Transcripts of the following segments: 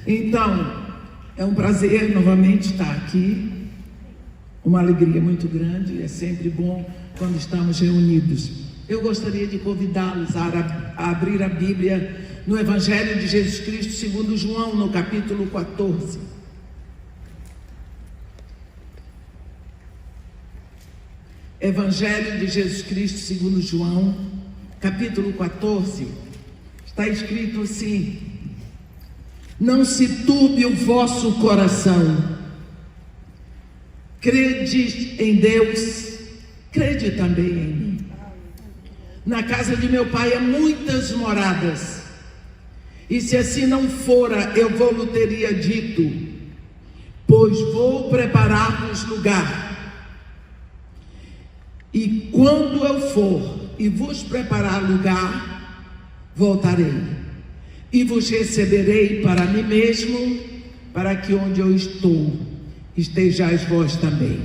Então, é um prazer novamente estar aqui, uma alegria muito grande, é sempre bom quando estamos reunidos. Eu gostaria de convidá-los a abrir a Bíblia no Evangelho de Jesus Cristo segundo João, no capítulo 14. Evangelho de Jesus Cristo segundo João, capítulo 14, está escrito assim: não se turbe o vosso coração, crede em Deus, crede também em mim. Na casa de meu pai há muitas moradas, e se assim não fora, eu vou-lhe teria dito, pois vou preparar-vos lugar. E quando eu for e vos preparar lugar, voltarei e vos receberei para mim mesmo, para que onde eu estou, estejais vós também.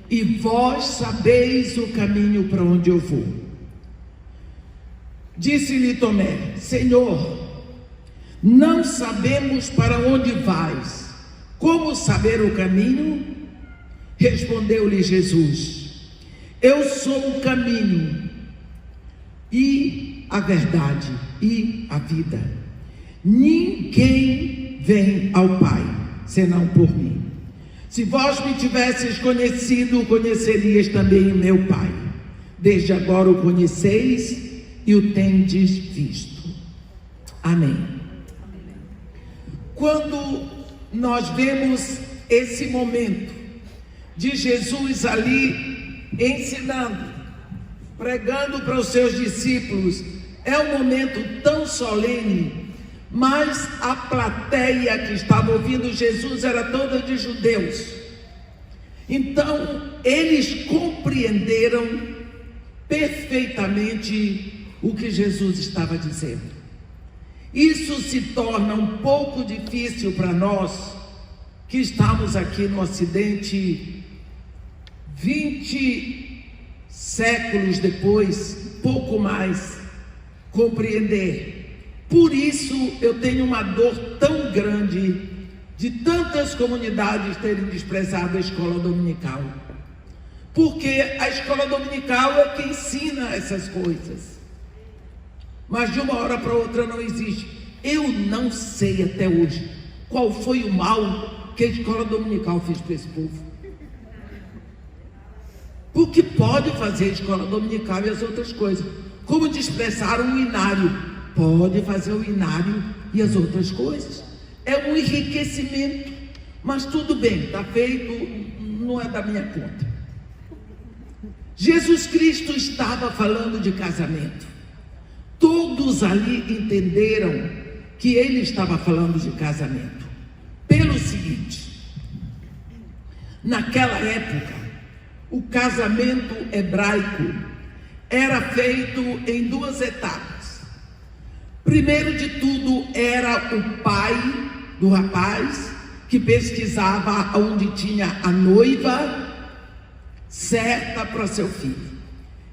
E vós sabeis o caminho para onde eu vou. Disse-lhe Tomé: Senhor, não sabemos para onde vais, como saber o caminho? Respondeu-lhe Jesus: eu sou o caminho e a verdade e a vida. Ninguém vem ao Pai senão por mim. Se vós me tivesseis conhecido, conhecerias também o meu Pai. Desde agora o conheceis e o tendes visto. Amém. Quando nós vemos esse momento de Jesus ali ensinando, pregando para os seus discípulos, é um momento tão solene, mas a plateia que estava ouvindo Jesus era toda de judeus. Então eles compreenderam perfeitamente o que Jesus estava dizendo. Isso se torna um pouco difícil para nós que estamos aqui no Ocidente 20 séculos depois, pouco mais, compreender. Por isso eu tenho uma dor tão grande de tantas comunidades terem desprezado a escola dominical, porque a escola dominical é que ensina essas coisas, mas de uma hora para outra não existe. Eu não sei até hoje qual foi o mal que a escola dominical fez para esse povo. Porque pode fazer a escola dominical e as outras coisas, como desprezaram o inário, pode fazer o inário e as outras coisas. É um enriquecimento, mas tudo bem, está feito, não é da minha conta. Jesus Cristo estava falando de casamento. Todos ali entenderam que ele estava falando de casamento. Pelo seguinte: naquela época, o casamento hebraico era feito em duas etapas. Primeiro de tudo, era o pai do rapaz que pesquisava onde tinha a noiva certa para seu filho.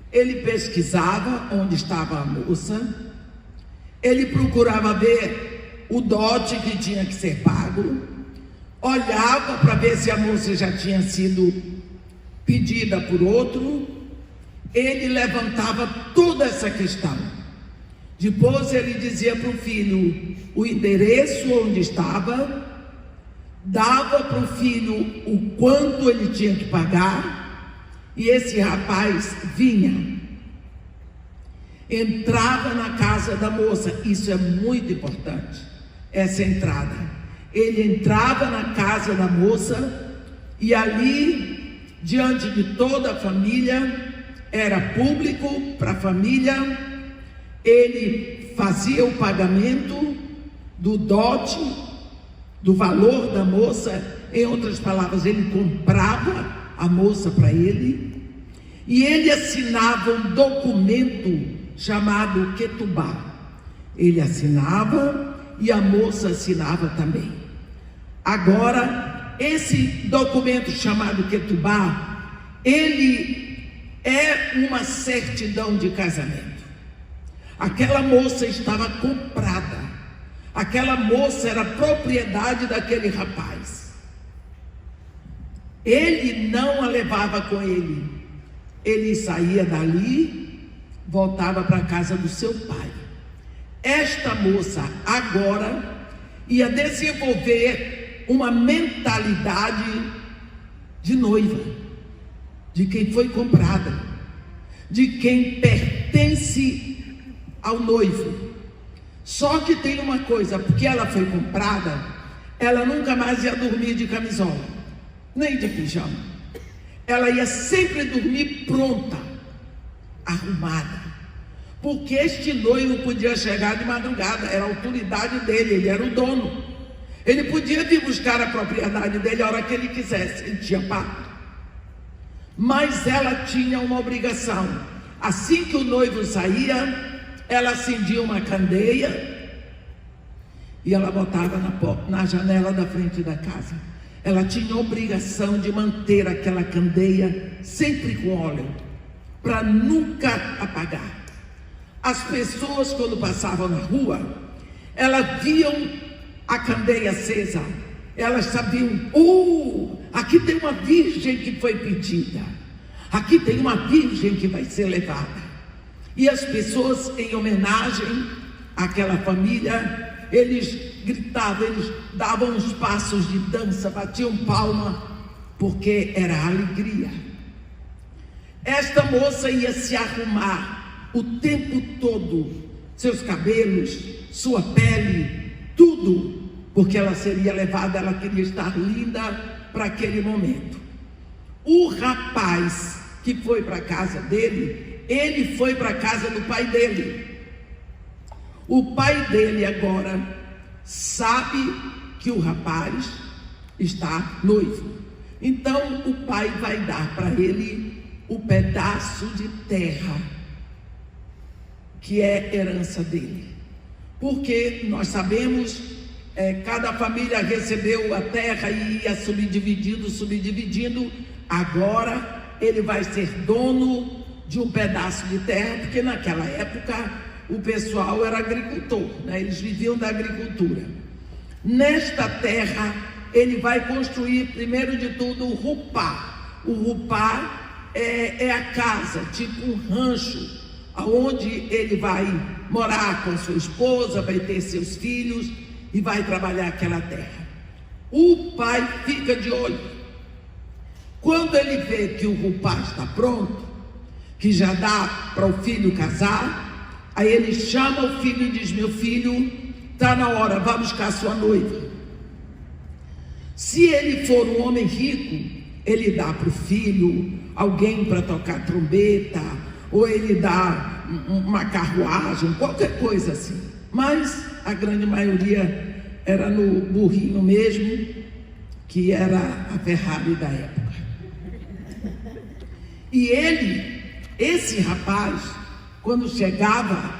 Ele pesquisava onde estava a moça, ele procurava ver o dote que tinha que ser pago, olhava para ver se a moça já tinha sido pedida por outro, ele levantava toda essa questão. Depois ele dizia para o filho o endereço onde estava, dava para o filho o quanto ele tinha que pagar, e esse rapaz vinha, entrava na casa da moça. Isso é muito importante, essa entrada. Ele entrava na casa da moça e ali, diante de toda a família, era público para a família, ele fazia o pagamento do dote, do valor da moça. Em outras palavras, ele comprava a moça para ele, e ele assinava um documento chamado Ketubá. Ele assinava e a moça assinava também. Agora, esse documento chamado Ketubá, ele é uma certidão de casamento. Aquela moça estava comprada. Aquela moça era propriedade daquele rapaz. Ele não a levava com ele. Ele saía dali, voltava para a casa do seu pai. Esta moça agora ia desenvolver uma mentalidade de noiva, de quem foi comprada, de quem pertence ao noivo. Só que tem uma coisa, porque ela foi comprada, ela nunca mais ia dormir de camisola, nem de pijama. Ela ia sempre dormir pronta, arrumada, porque este noivo podia chegar de madrugada, era a autoridade dele, ele era o dono. Ele podia vir buscar a propriedade dele a hora que ele quisesse, ele tinha pacto. Mas ela tinha uma obrigação. Assim que o noivo saía, ela acendia uma candeia e ela botava na janela da frente da casa. Ela tinha a obrigação de manter aquela candeia sempre com óleo, para nunca apagar. As pessoas, quando passavam na rua, elas viam a candeia acesa, elas sabiam: aqui tem uma virgem que foi pedida, aqui tem uma virgem que vai ser levada. E as pessoas, em homenagem àquela família, eles gritavam, eles davam uns passos de dança, batiam palma, porque era alegria. Esta moça ia se arrumar o tempo todo, seus cabelos, sua pele, tudo, porque ela seria levada, ela queria estar linda para aquele momento. O rapaz que foi para a casa dele, ele foi para a casa do pai dele. O pai dele agora sabe que o rapaz está noivo. Então o pai vai dar para ele o pedaço de terra que é herança dele. Porque nós sabemos, cada família recebeu a terra e ia subdividindo. Agora ele vai ser dono de um pedaço de terra, porque naquela época o pessoal era agricultor, né? Eles viviam da agricultura. Nesta terra ele vai construir, primeiro de tudo, o rupá. O rupá é a casa, tipo um rancho, onde ele vai morar com sua esposa, vai ter seus filhos e vai trabalhar aquela terra. O pai fica de olho. Quando ele vê que o rupá está pronto, que já dá para o filho casar, aí ele chama o filho e diz: meu filho, está na hora, vá buscar sua noiva. Se ele for um homem rico, ele dá para o filho alguém para tocar trombeta, ou ele dá uma carruagem, qualquer coisa assim. Mas a grande maioria era no burrinho mesmo, que era a Ferrari da época. E esse rapaz, quando chegava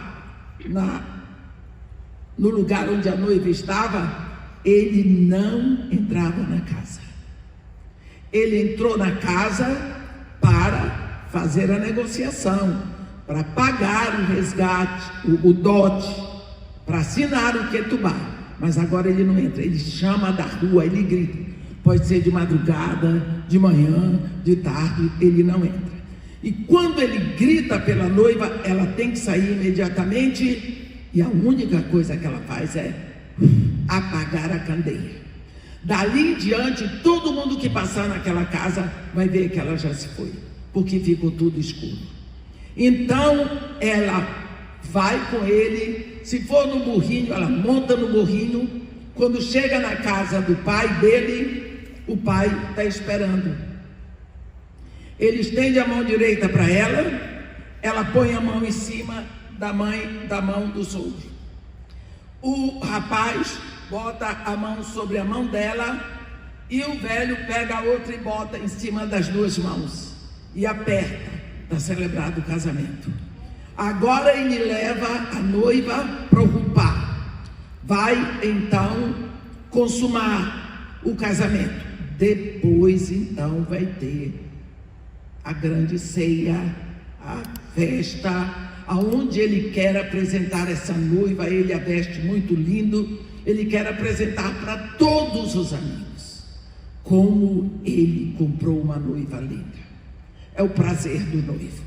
no lugar onde a noiva estava, ele não entrava na casa. Ele entrou na casa para fazer a negociação, para pagar o resgate, o dote, para assinar o ketubá. Mas agora ele não entra, ele chama da rua, ele grita. Pode ser de madrugada, de manhã, de tarde, ele não entra. E quando ele grita pela noiva, ela tem que sair imediatamente, e a única coisa que ela faz é apagar a candeia. Dali em diante, todo mundo que passar naquela casa vai ver que ela já se foi, porque ficou tudo escuro. Então ela vai com ele, se for no burrinho, ela monta no burrinho. Quando chega na casa do pai dele, o pai está esperando. Ele estende a mão direita para ela põe a mão em cima da mão do sogro. O rapaz bota a mão sobre a mão dela, e o velho pega a outra e bota em cima das duas mãos e aperta. Está celebrado o casamento. Agora ele leva a noiva para o rupá. Vai então consumar o casamento. Depois então vai ter a grande ceia, a festa, aonde ele quer apresentar essa noiva, ele a veste muito lindo, ele quer apresentar para todos os amigos como ele comprou uma noiva linda. É o prazer do noivo.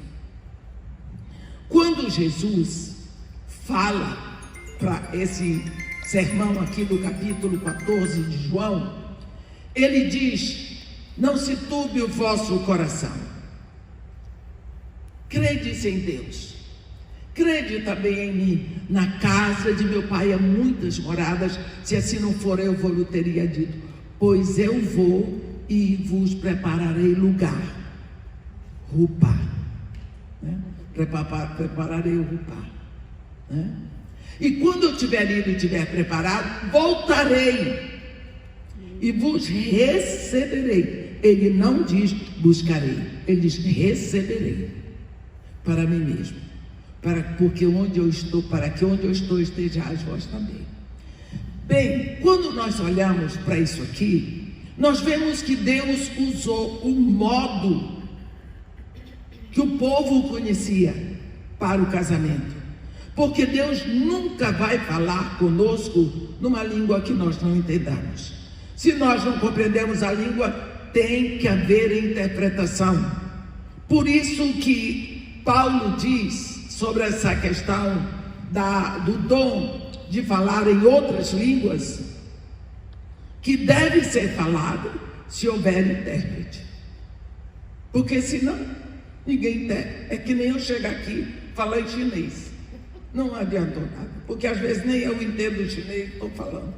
Quando Jesus fala para esse sermão aqui do capítulo 14 de João, ele diz: não se turbe o vosso coração, credes em Deus, crede também em mim. Na casa de meu pai há muitas moradas, se assim não for eu vou teria dito, pois eu vou e vos prepararei lugar. Rupar, né? Prepararei o rupar, né? E quando eu tiver ido e tiver preparado, voltarei e vos receberei. Ele não diz buscarei, ele diz receberei para mim mesmo, porque onde eu estou, para que onde eu estou estejais vós também. Bem, quando nós olhamos para isso aqui, nós vemos que Deus usou um modo que o povo conhecia para o casamento, porque Deus nunca vai falar conosco numa língua que nós não entendamos. Se nós não compreendemos a língua, tem que haver interpretação. Por isso que Paulo diz sobre essa questão do dom de falar em outras línguas, que deve ser falado se houver intérprete, porque senão ninguém tem. É que nem eu chegar aqui e falar em chinês, não adiantou nada, porque às vezes nem eu entendo o chinês que estou falando.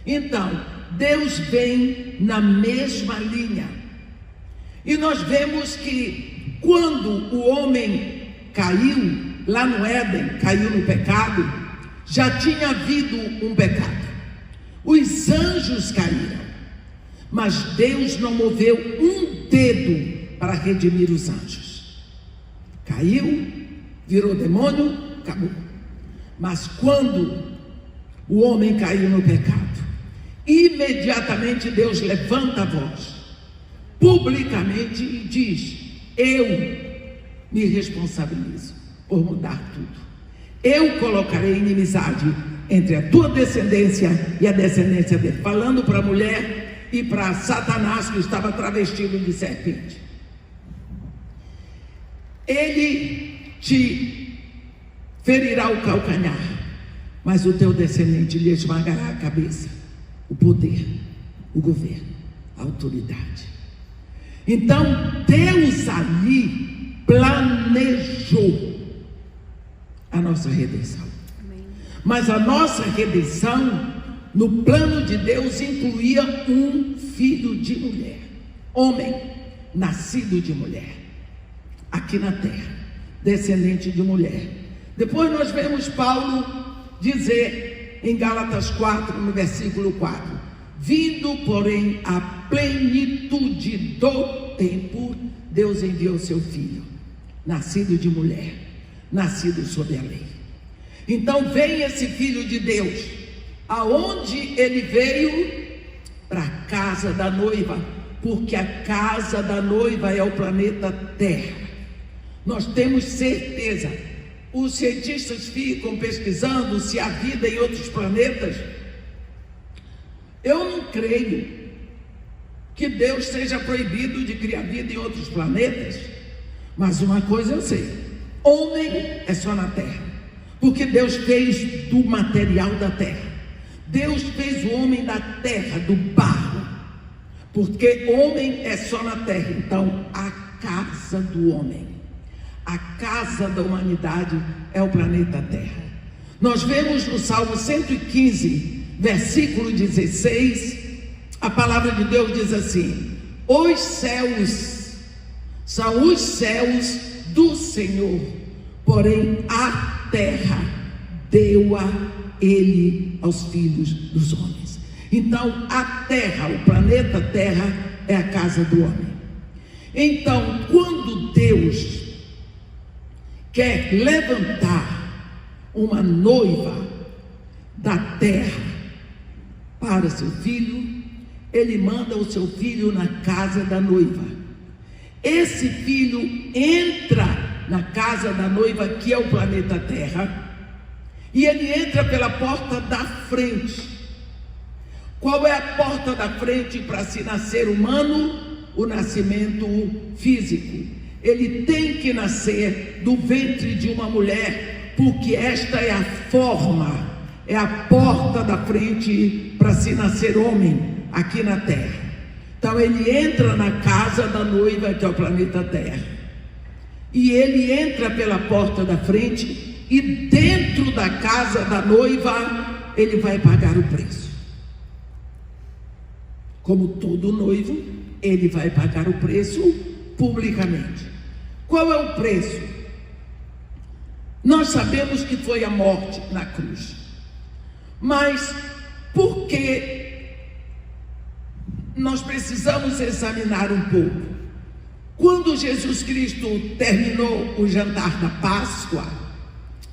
Então, Deus vem na mesma linha, e nós vemos que quando o homem caiu lá no Éden, caiu no pecado, já tinha havido um pecado, os anjos caíram, mas Deus não moveu um dedo para redimir os anjos. Caiu, virou demônio, acabou. Mas quando o homem caiu no pecado, imediatamente Deus levanta a voz, publicamente, e diz: eu me responsabilizo por mudar tudo. Eu colocarei inimizade entre a tua descendência e a descendência dele. Falando para a mulher e para Satanás, que estava travestido de serpente. Ele te ferirá o calcanhar, mas o teu descendente lhe esmagará a cabeça. O poder, o governo, a autoridade. Então Deus ali planejou a nossa redenção. Amém. Mas a nossa redenção, no plano de Deus, incluía um filho de mulher, homem, nascido de mulher, aqui na terra, descendente de mulher. Depois nós vemos Paulo dizer em Gálatas 4, no versículo 4: vindo, porém, a plenitude do tempo, Deus enviou seu filho, nascido de mulher, nascido sob a lei. Então vem esse filho de Deus, aonde ele veio? Para a casa da noiva, porque a casa da noiva é o planeta Terra. Nós temos certeza, os cientistas ficam pesquisando se há vida em outros planetas. Eu não creio que Deus seja proibido de criar vida em outros planetas, mas uma coisa eu sei: homem é só na terra, porque Deus fez do material da terra. Deus fez o homem da terra, do barro, porque homem é só na terra. Então a casa do homem, a casa da humanidade é o planeta Terra. Nós vemos no Salmo 115, versículo 16, a palavra de Deus diz assim: os céus são os céus do Senhor, porém a terra deu-a ele aos filhos dos homens. Então a terra, o planeta Terra, é a casa do homem. Então, quando Deus quer levantar uma noiva da terra para seu filho, ele manda o seu filho na casa da noiva. Esse filho entra na casa da noiva, que é o planeta Terra, e ele entra pela porta da frente. Qual é a porta da frente para se nascer humano? O nascimento físico. Ele tem que nascer do ventre de uma mulher, porque esta é a forma, é a porta da frente para se nascer homem aqui na Terra. Então ele entra na casa da noiva, que é o planeta Terra, e ele entra pela porta da frente, e dentro da casa da noiva ele vai pagar o preço. Como todo noivo, ele vai pagar o preço publicamente. Qual é o preço? Nós sabemos que foi a morte na cruz, mas por que nós precisamos examinar um pouco? Quando Jesus Cristo terminou o jantar da Páscoa,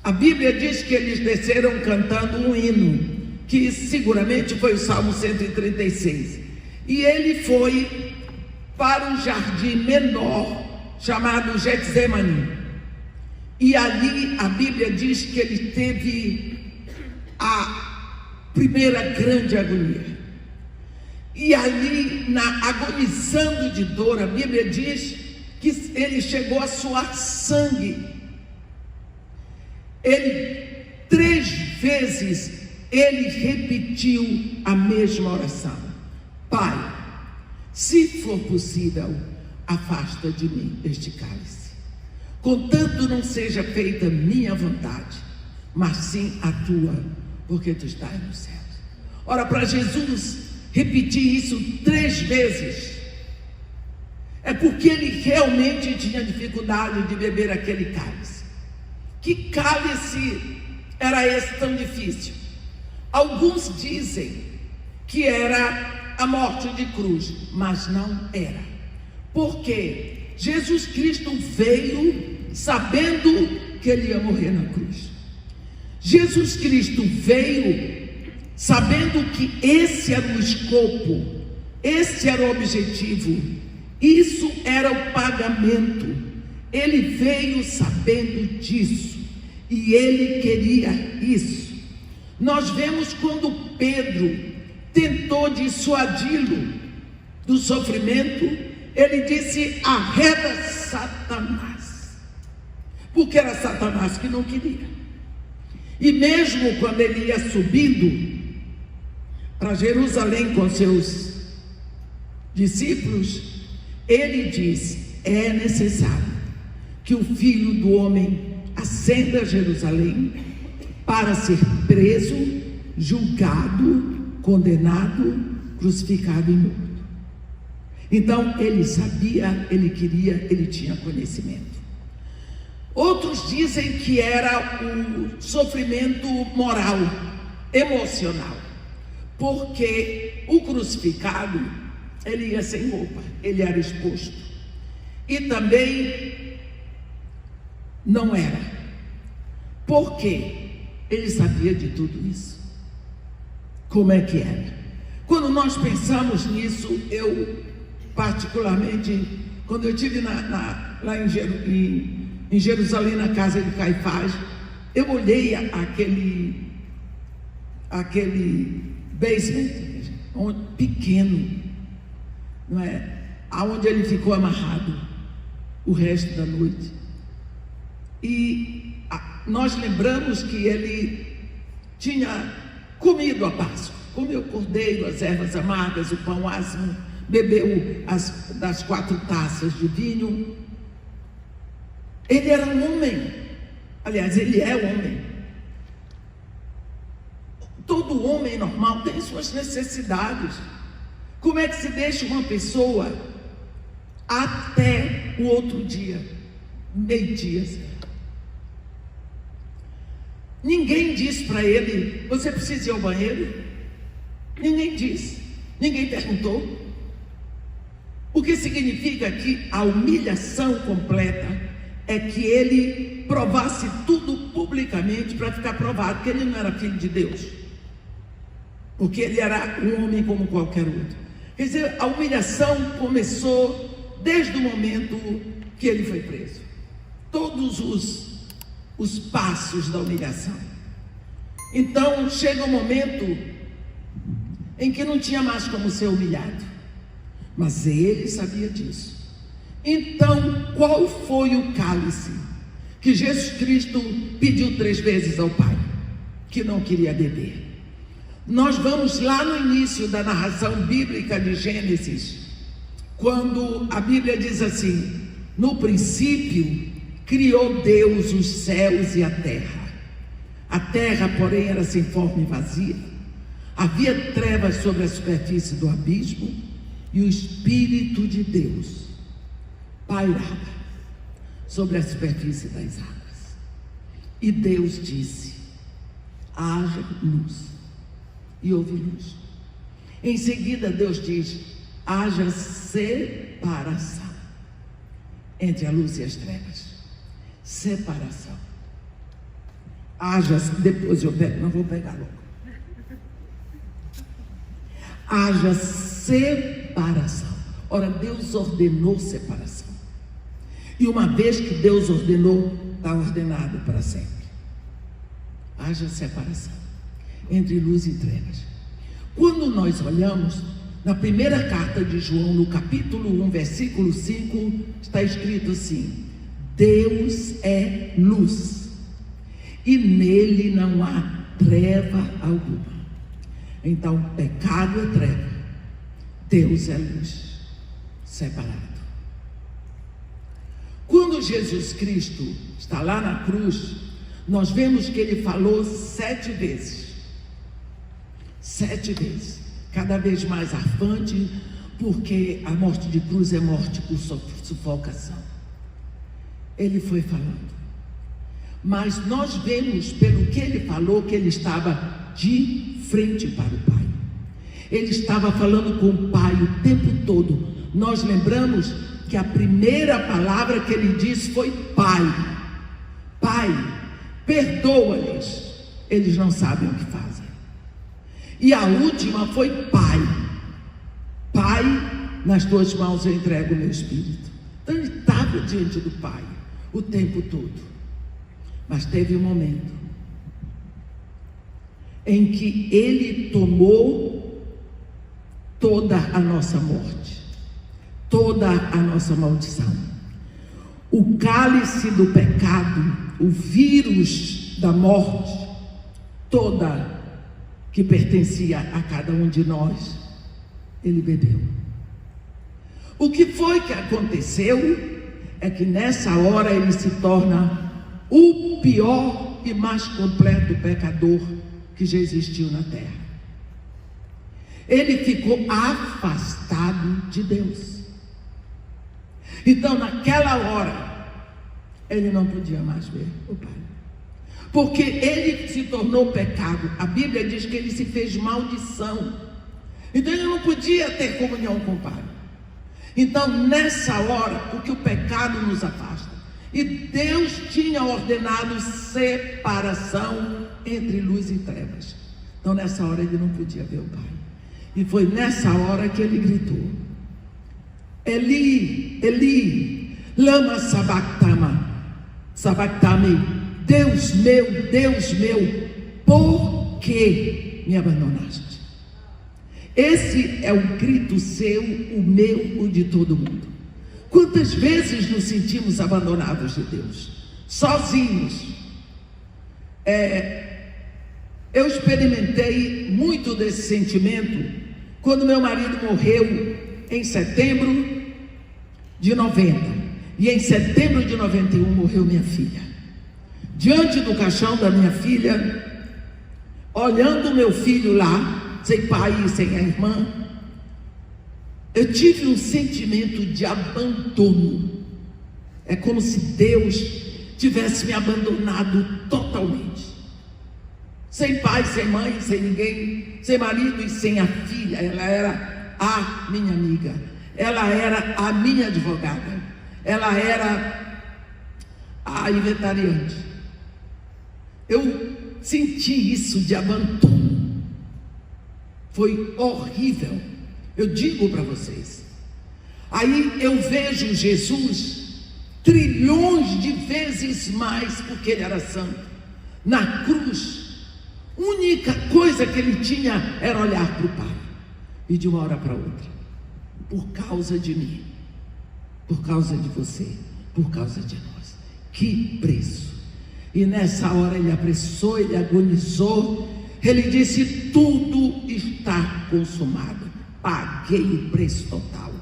a Bíblia diz que eles desceram cantando um hino, que seguramente foi o Salmo 136. E ele foi para um jardim menor, chamado Getsemane. E ali a Bíblia diz que ele teve a primeira grande agonia. E ali, agonizando de dor, a Bíblia diz que ele chegou a suar sangue. Ele, 3 vezes, ele repetiu a mesma oração: Pai, se for possível, afasta de mim este cálice. Contanto não seja feita minha vontade, mas sim a tua, porque tu estás nos céus. Ora, para Jesus repetir isso 3 vezes, é porque ele realmente tinha dificuldade de beber aquele cálice. Que cálice era esse tão difícil? Alguns dizem que era a morte de cruz, mas não era. Porque Jesus Cristo veio sabendo que ele ia morrer na cruz. Jesus Cristo veio sabendo que esse era o escopo, esse era o objetivo, isso era o pagamento. Ele veio sabendo disso e ele queria isso. Nós vemos quando Pedro tentou dissuadi-lo do sofrimento, ele disse: arreda Satanás, porque era Satanás que não queria. E mesmo quando ele ia subindo para Jerusalém com seus discípulos, ele disse: é necessário que o Filho do Homem ascenda a Jerusalém para ser preso, julgado, condenado, crucificado e morto. Então ele sabia, ele queria, ele tinha conhecimento. Outros dizem que era o sofrimento moral, emocional, porque o crucificado, ele ia sem roupa, ele era exposto, e também não era, porque ele sabia de tudo isso. Como é que era? Quando nós pensamos nisso, eu particularmente, quando eu estive lá em Jerusalém, na casa de Caifás, eu olhei aquele basement, pequeno, não é? Aonde ele ficou amarrado o resto da noite. E nós lembramos que ele tinha comido a Páscoa, comeu cordeiro, as ervas amargas, o pão asmo, bebeu das 4 taças de vinho. Ele era um homem, aliás, ele é homem. Todo homem normal tem suas necessidades. Como é que se deixa uma pessoa até o outro dia, meio-dia? Ninguém diz para ele: você precisa ir ao banheiro? Ninguém disse, ninguém perguntou. O que significa que a humilhação completa é que ele provasse tudo publicamente para ficar provado que ele não era filho de Deus, porque ele era um homem como qualquer outro. Quer dizer, a humilhação começou desde o momento que ele foi preso. todos os passos da humilhação. Então chega um momento em que não tinha mais como ser humilhado, mas ele sabia disso. Então, qual foi o cálice que Jesus Cristo pediu 3 vezes ao Pai, que não queria beber? Nós vamos lá no início da narração bíblica de Gênesis, quando a Bíblia diz assim: no princípio criou Deus os céus e a terra. A terra, porém, era sem forma e vazia. Havia trevas sobre a superfície do abismo, e o Espírito de Deus pairava sobre a superfície das águas. E Deus disse: haja luz. E houve luz. Em seguida Deus diz: haja separação entre a luz e as trevas. Separação. Haja, depois eu pego, não vou pegar logo. Haja separação. Ora, Deus ordenou separação. E uma vez que Deus ordenou, está ordenado para sempre. Haja separação entre luz e trevas. Quando nós olhamos na primeira carta de João, no capítulo 1, versículo 5, está escrito assim: Deus é luz, e nele não há treva alguma. Então, pecado é treva, Deus é luz, separado. Quando Jesus Cristo está lá na cruz, nós vemos que ele falou 7 vezes. 7 vezes, cada vez mais arfante, porque a morte de cruz é morte por sufocação. Ele foi falando, mas nós vemos pelo que ele falou que ele estava de frente para o Pai. Ele estava falando com o Pai o tempo todo. Nós lembramos que a primeira palavra que ele disse foi Pai. Pai, perdoa-lhes, eles não sabem o que fazem. E a última foi Pai. Pai, nas tuas mãos eu entrego o meu espírito. Então ele estava diante do Pai o tempo todo. Mas teve um momento em que ele tomou toda a nossa morte, toda a nossa maldição. O cálice do pecado, o vírus da morte, toda que pertencia a cada um de nós, ele bebeu. O que foi que aconteceu é que nessa hora ele se torna o pior e mais completo pecador que já existiu na terra. Ele ficou afastado de Deus. Então naquela hora ele não podia mais ver o Pai, porque ele se tornou pecado. A Bíblia diz que ele se fez maldição. Então ele não podia ter comunhão com o Pai. Então nessa hora, porque o pecado nos afasta, e Deus tinha ordenado separação entre luz e trevas. Então nessa hora ele não podia ver o Pai. E foi nessa hora que ele gritou: Eli, Eli, lama sabachthani, Deus meu, por que me abandonaste? Esse é o grito seu, o meu, o de todo mundo. Quantas vezes nos sentimos abandonados de Deus, sozinhos? Eu experimentei muito desse sentimento quando meu marido morreu em setembro de 90, e em setembro de 91 morreu minha filha. Diante do caixão da minha filha, olhando meu filho lá, sem pai e sem a irmã, eu tive um sentimento de abandono. É como se Deus tivesse me abandonado totalmente. Sem pai, sem mãe, sem ninguém, sem marido e sem a filha. Ela era a minha amiga, ela era a minha advogada, ela era a inventariante. Eu senti isso de abandono. Foi horrível. Eu digo para vocês. Aí eu vejo Jesus trilhões de vezes mais, porque ele era santo. Na cruz, a única coisa que ele tinha era olhar para o Pai, e de uma hora para outra, por causa de mim, por causa de você, por causa de nós. Que preço! E nessa hora ele apressou, ele agonizou, ele disse: tudo está consumado, paguei o preço total,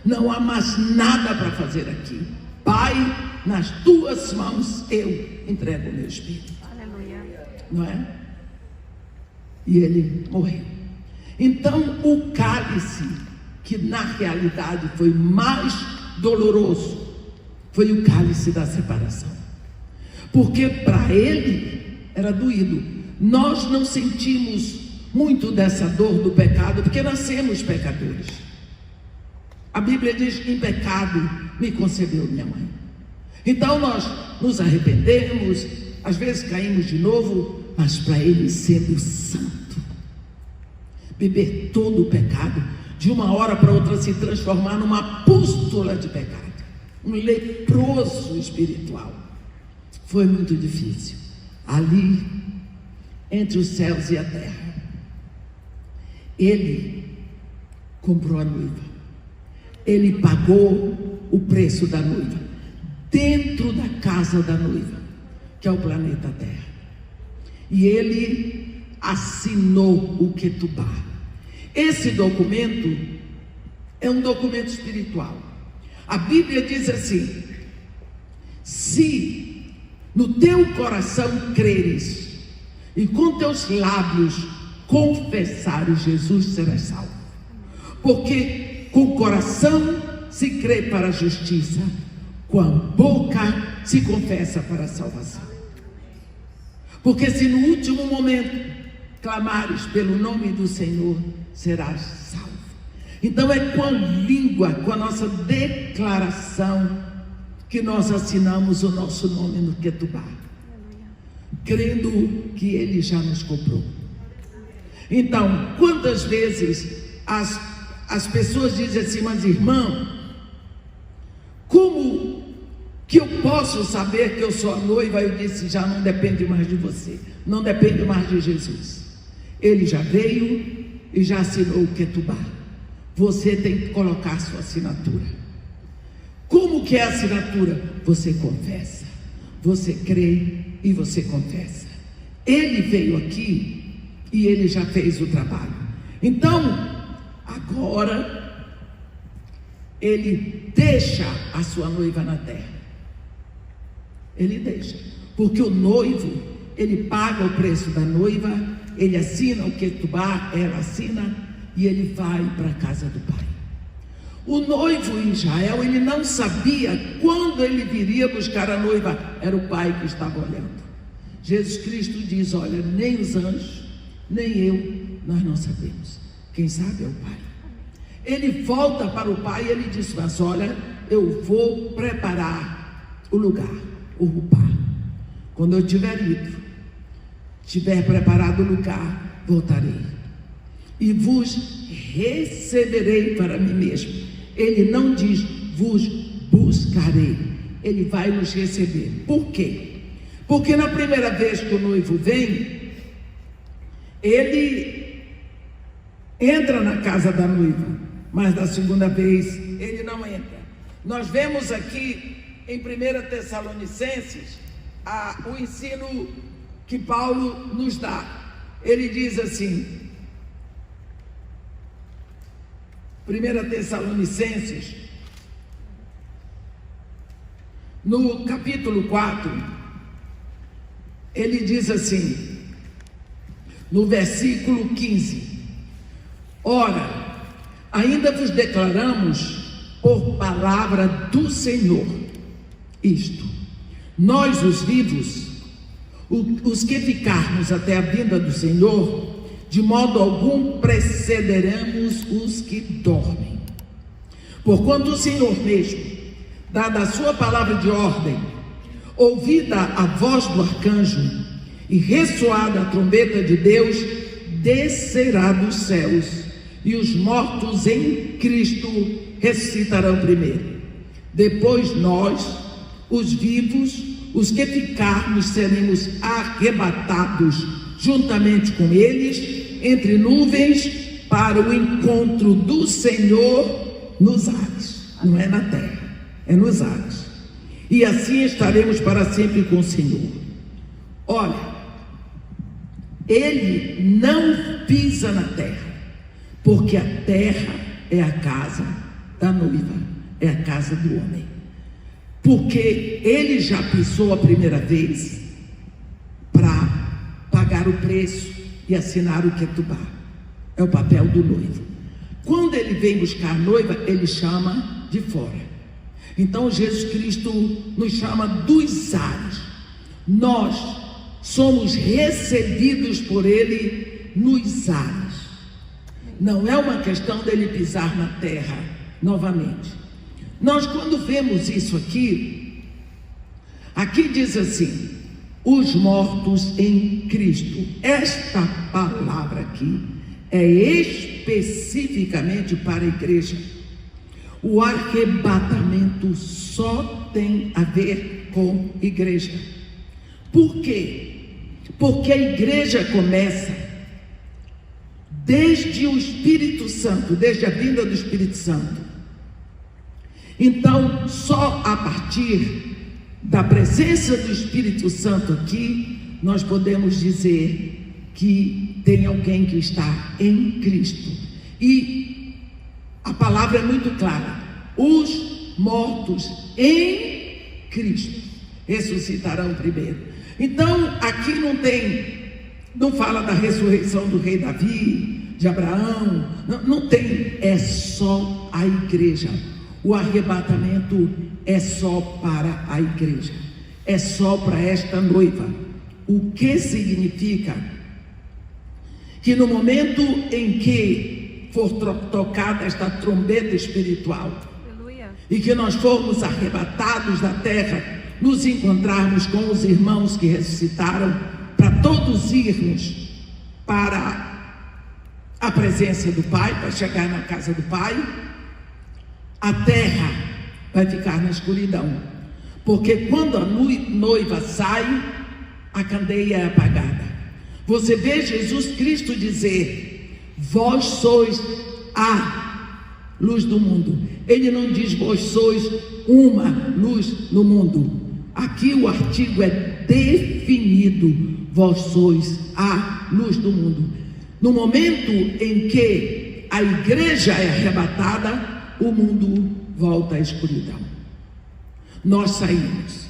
não há mais nada para fazer aqui. Pai, nas tuas mãos eu entrego o meu espírito. Aleluia. Não é? E ele morreu. Então o cálice, que na realidade foi mais doloroso, foi o cálice da separação, porque para ele era doído. Nós não sentimos muito dessa dor do pecado, porque nascemos pecadores. A Bíblia diz: em pecado me concebeu minha mãe. Então nós nos arrependemos, às vezes caímos de novo, mas para ele, sendo santo, beber todo o pecado, de uma hora para outra se transformar numa pústula de pecado, um leproso espiritual, foi muito difícil. Ali, entre os céus e a terra, ele comprou a noiva, ele pagou o preço da noiva, dentro da casa da noiva, que é o planeta Terra, e ele assinou o Ketubá. Esse documento é um documento espiritual. A Bíblia diz assim: se no teu coração creres e com teus lábios confessares Jesus, serás salvo. Porque com o coração se crê para a justiça, com a boca se confessa para a salvação. Porque se no último momento clamares pelo nome do Senhor, serás salvo. Então é com a língua, com a nossa declaração, que nós assinamos o nosso nome no Ketubá, crendo que ele já nos comprou. Então, quantas vezes as pessoas dizem assim: mas irmão, como que eu posso saber que eu sou a noiva? Eu disse: já não depende mais de você, não depende mais de Jesus. Ele já veio e já assinou o Ketubá. Você tem que colocar sua assinatura. Como que é a assinatura? Você confessa, você crê e você confessa. Ele veio aqui e ele já fez o trabalho. Então, agora ele deixa a sua noiva na terra. Ele deixa, porque o noivo, ele paga o preço da noiva, ele assina o Ketubá, ela assina, e ele vai para a casa do Pai. O noivo em Israel, ele não sabia quando ele viria buscar a noiva, era o Pai que estava olhando. Jesus Cristo diz: olha, nem os anjos, nem eu, nós não sabemos, quem sabe é o Pai. Ele volta para o Pai e ele diz: mas olha, eu vou preparar o lugar, o Rupá. Quando eu tiver ido, tiver preparado o lugar, voltarei e vos receberei para mim mesmo. Ele não diz vos buscarei, ele vai nos receber. Por quê? Porque na primeira vez que o noivo vem, ele entra na casa da noiva, mas na segunda vez ele não entra. Nós vemos aqui em 1 Tessalonicenses o ensino que Paulo nos dá. Ele diz assim, 1 Tessalonicenses, no capítulo 4, ele diz assim, no versículo 15: ora, ainda vos declaramos por palavra do Senhor isto: nós os vivos, os que ficarmos até a vinda do Senhor, de modo algum precederemos os que dormem. Porquanto o Senhor mesmo, dada a sua palavra de ordem, ouvida a voz do arcanjo e ressoada a trombeta de Deus, descerá dos céus, e os mortos em Cristo ressuscitarão primeiro. Depois nós, os vivos, os que ficarmos, seremos arrebatados juntamente com eles, entre nuvens, para o encontro do Senhor nos ares. Não é na terra, é nos ares. E assim estaremos para sempre com o Senhor. Olha, ele não pisa na terra, porque a terra é a casa da noiva, é a casa do homem. Porque ele já pisou a primeira vez para pagar o preço e assinar o ketubá. É o papel do noivo. Quando ele vem buscar a noiva, ele chama de fora. Então Jesus Cristo nos chama dos ares. Nós somos recebidos por ele nos ares. Não é uma questão dele pisar na terra novamente. Nós, quando vemos isso aqui diz assim: os mortos em Cristo. Esta palavra aqui é especificamente para a igreja. O arrebatamento só tem a ver com igreja. Por quê? Porque a igreja começa desde o Espírito Santo, desde a vinda do Espírito Santo. Então, só a partir da presença do Espírito Santo aqui, nós podemos dizer que tem alguém que está em Cristo. E a palavra é muito clara: os mortos em Cristo ressuscitarão primeiro. Então, aqui não fala da ressurreição do rei Davi, de Abraão, não tem, é só a igreja. O arrebatamento é só para a igreja, é só para esta noiva. O que significa que no momento em que for tocada esta trombeta espiritual, aleluia, e que nós formos arrebatados da terra, nos encontrarmos com os irmãos que ressuscitaram, para todos irmos para a presença do Pai, para chegar na casa do Pai, a terra vai ficar na escuridão, porque quando a noiva sai, a candeia é apagada. Você vê Jesus Cristo dizer: vós sois a luz do mundo. Ele não diz vós sois uma luz no mundo. Aqui o artigo é definido: vós sois a luz do mundo. No momento em que a igreja é arrebatada, o mundo volta à escuridão. Nós saímos.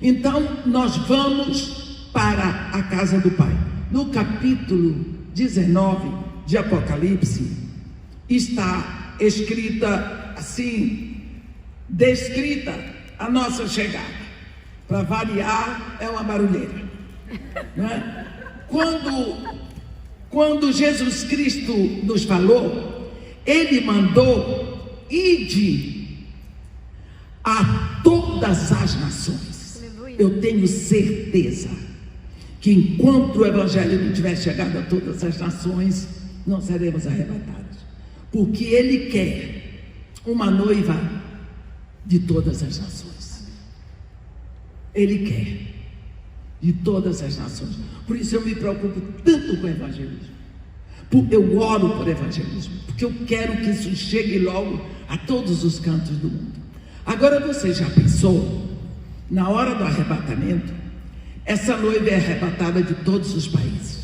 Então nós vamos para a casa do Pai. No capítulo 19 de Apocalipse está escrita assim, descrita a nossa chegada. Para variar, é uma barulheira, não é? Quando Jesus Cristo nos falou, ele mandou: ide a todas as nações. Aleluia. Eu tenho certeza que enquanto o evangelho não tiver chegado a todas as nações, não seremos arrebatados, porque ele quer uma noiva de todas as nações. Ele quer de todas as nações. Por isso eu me preocupo tanto com o evangelismo. Eu oro por evangelismo, porque eu quero que isso chegue logo a todos os cantos do mundo. Agora, você já pensou, na hora do arrebatamento, essa noiva é arrebatada de todos os países,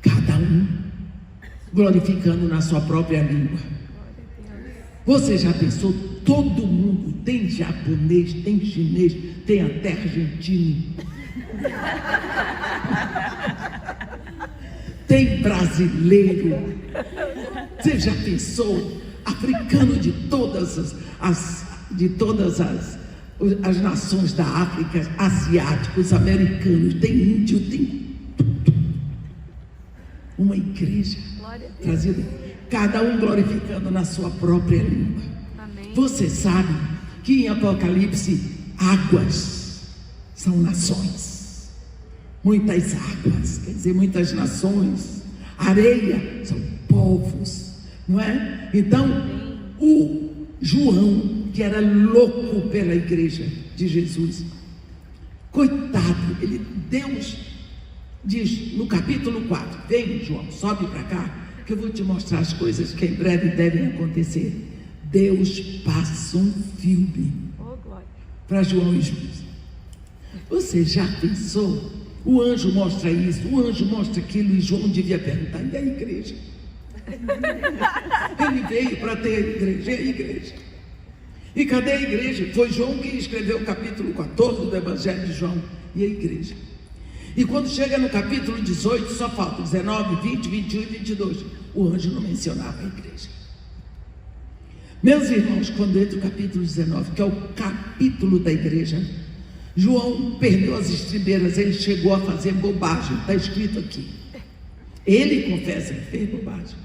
cada um glorificando na sua própria língua. Você já pensou? Todo mundo, tem japonês, tem chinês, tem até argentino, tem brasileiro. Você já pensou? Africano de todas as nações da África, asiáticos, americanos, tem índio, tem tudo. Uma igreja trazida, cada um glorificando na sua própria língua. Amém. Você sabe que em Apocalipse, águas são nações, muitas águas, quer dizer, muitas nações. Areia são povos, não é? Então, o João, porque era louco pela igreja de Jesus. Coitado, Deus diz no capítulo 4, vem João, sobe para cá, que eu vou te mostrar as coisas que em breve devem acontecer. Deus passa um filme para João e Jesus. Você já pensou? O anjo mostra isso, o anjo mostra aquilo, e João devia perguntar: e a igreja? Ele veio para ter a igreja, e a igreja? E cadê a igreja? Foi João que escreveu o capítulo 14 do Evangelho de João. E a igreja? E quando chega no capítulo 18, só falta 19, 20, 21 e 22. O anjo não mencionava a igreja. Meus irmãos, quando entra o capítulo 19, que é o capítulo da igreja, João perdeu as estribeiras, ele chegou a fazer bobagem, está escrito aqui. Ele confessa que fez bobagem.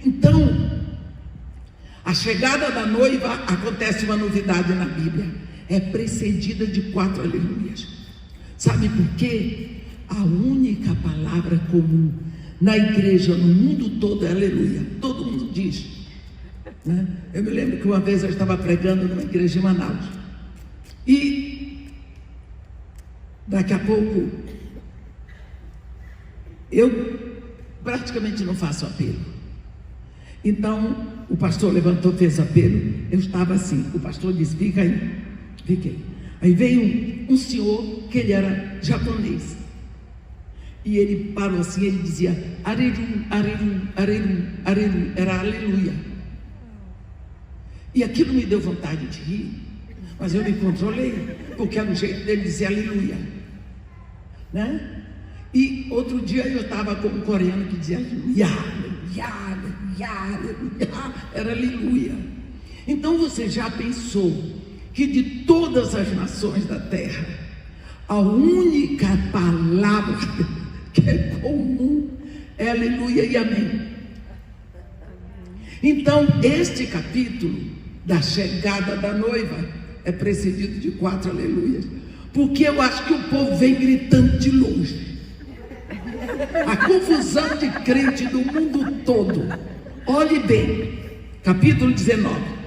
Então, a chegada da noiva, acontece uma novidade na Bíblia, é precedida de 4 aleluias. Sabe por quê? A única palavra comum na igreja, no mundo todo, é aleluia. Todo mundo diz, né? Eu me lembro que uma vez eu estava pregando numa igreja em Manaus, e daqui a pouco eu praticamente não faço apelo. Então o pastor levantou, fez apelo. Eu estava assim, o pastor disse: fica aí. Fiquei. Aí veio um senhor, que ele era japonês, e ele parou assim, ele dizia areru, areru, areru, areru, era aleluia. E aquilo me deu vontade de rir, mas eu me controlei, porque era o jeito dele dizer aleluia, né? E outro dia eu estava com um coreano que dizia aleluia, aleluia, aleluia, era aleluia. Então você já pensou que de todas as nações da terra, a única palavra que é comum é aleluia e amém? Então este capítulo da chegada da noiva é precedido de 4 aleluias, porque eu acho que o povo vem gritando de longe. A confusão de crente do mundo todo. Olhe bem, capítulo 19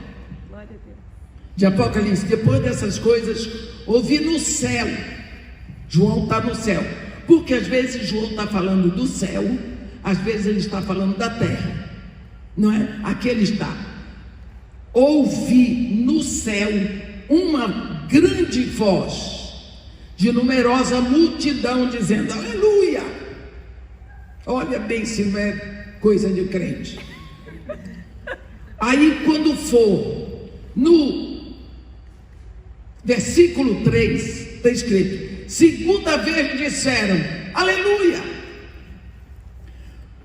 de Apocalipse. Depois dessas coisas, ouvi no céu. João está no céu, porque às vezes João está falando do céu, às vezes ele está falando da terra, não é? Aqui ele está. Ouvi no céu uma grande voz de numerosa multidão dizendo aleluia. Olha bem se não é coisa de crente. Aí quando for no versículo 3, está escrito: segunda vez disseram aleluia.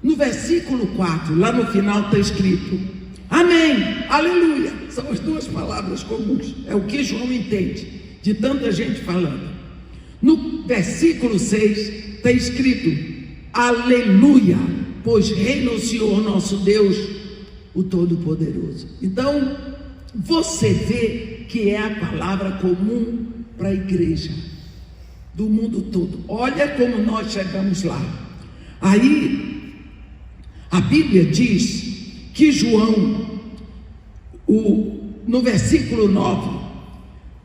No versículo 4, lá no final está escrito amém, aleluia. São as 2 palavras comuns, é o que João entende de tanta gente falando. No versículo 6 está escrito aleluia, pois reina o Senhor nosso Deus, o Todo-Poderoso. Então você vê que é a palavra comum para a igreja do mundo todo. Olha como nós chegamos lá. Aí a Bíblia diz que João, no versículo 9,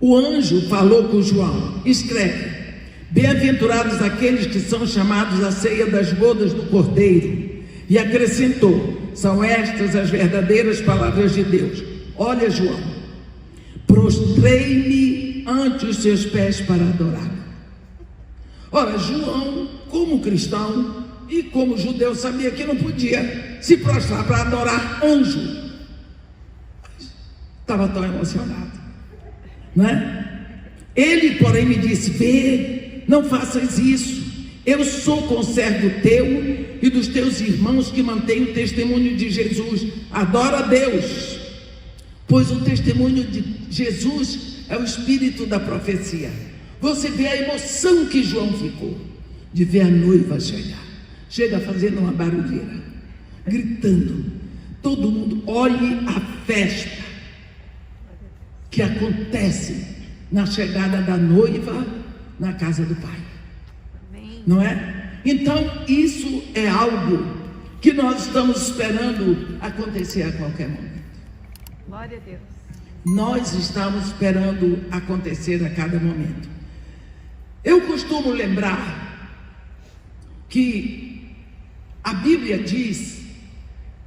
o anjo falou com João: escreve, bem-aventurados aqueles que são chamados à ceia das bodas do Cordeiro. E acrescentou: são estas as verdadeiras palavras de Deus. Olha, João, prostrei-me ante os seus pés para adorar. Ora, João, como cristão e como judeu, sabia que não podia se prostrar para adorar anjo. Estava tão emocionado, não é? Ele, porém, me disse: vê, não faças isso. Eu sou conservo teu e dos teus irmãos que mantêm o testemunho de Jesus. Adora a Deus, pois o testemunho de Jesus é o espírito da profecia. Você vê a emoção que João ficou de ver a noiva chegar. Chega fazendo uma barulheira, gritando. Todo mundo, olhe a festa que acontece na chegada da noiva na casa do Pai. Amém. Não é? Então isso é algo que nós estamos esperando acontecer a qualquer momento. Glória a Deus. nós estamos esperando acontecer a cada momento. Eu costumo lembrar que a Bíblia diz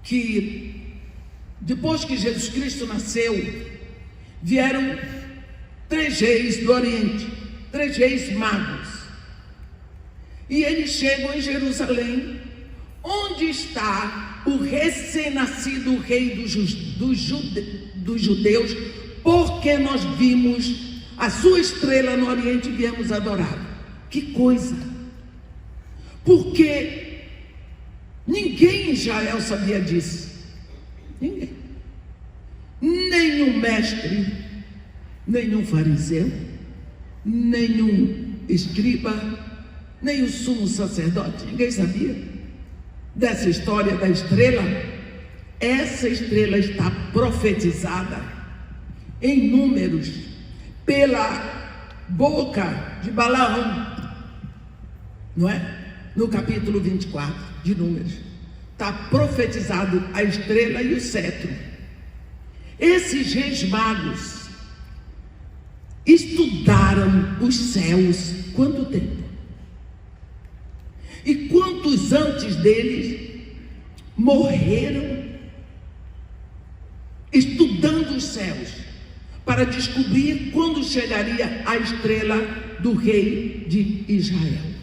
que depois que Jesus Cristo nasceu, vieram 3 reis do Oriente, 3 reis magos, e eles chegam em Jerusalém, onde está o recém-nascido rei dos judeus, porque nós vimos a sua estrela no Oriente e viemos adorar. Que coisa! Porque ninguém em Israel sabia disso. Ninguém. Nenhum mestre, nenhum fariseu, nenhum escriba, nem o sumo sacerdote. Ninguém sabia dessa história da estrela. Essa estrela está profetizada em números pela boca de Balaão, não é? No capítulo 24 de Números, está profetizado a estrela e o cetro. Esses reis magos estudaram os céus quanto tempo? E quantos antes deles morreram estudando os céus para descobrir quando chegaria a estrela do rei de Israel.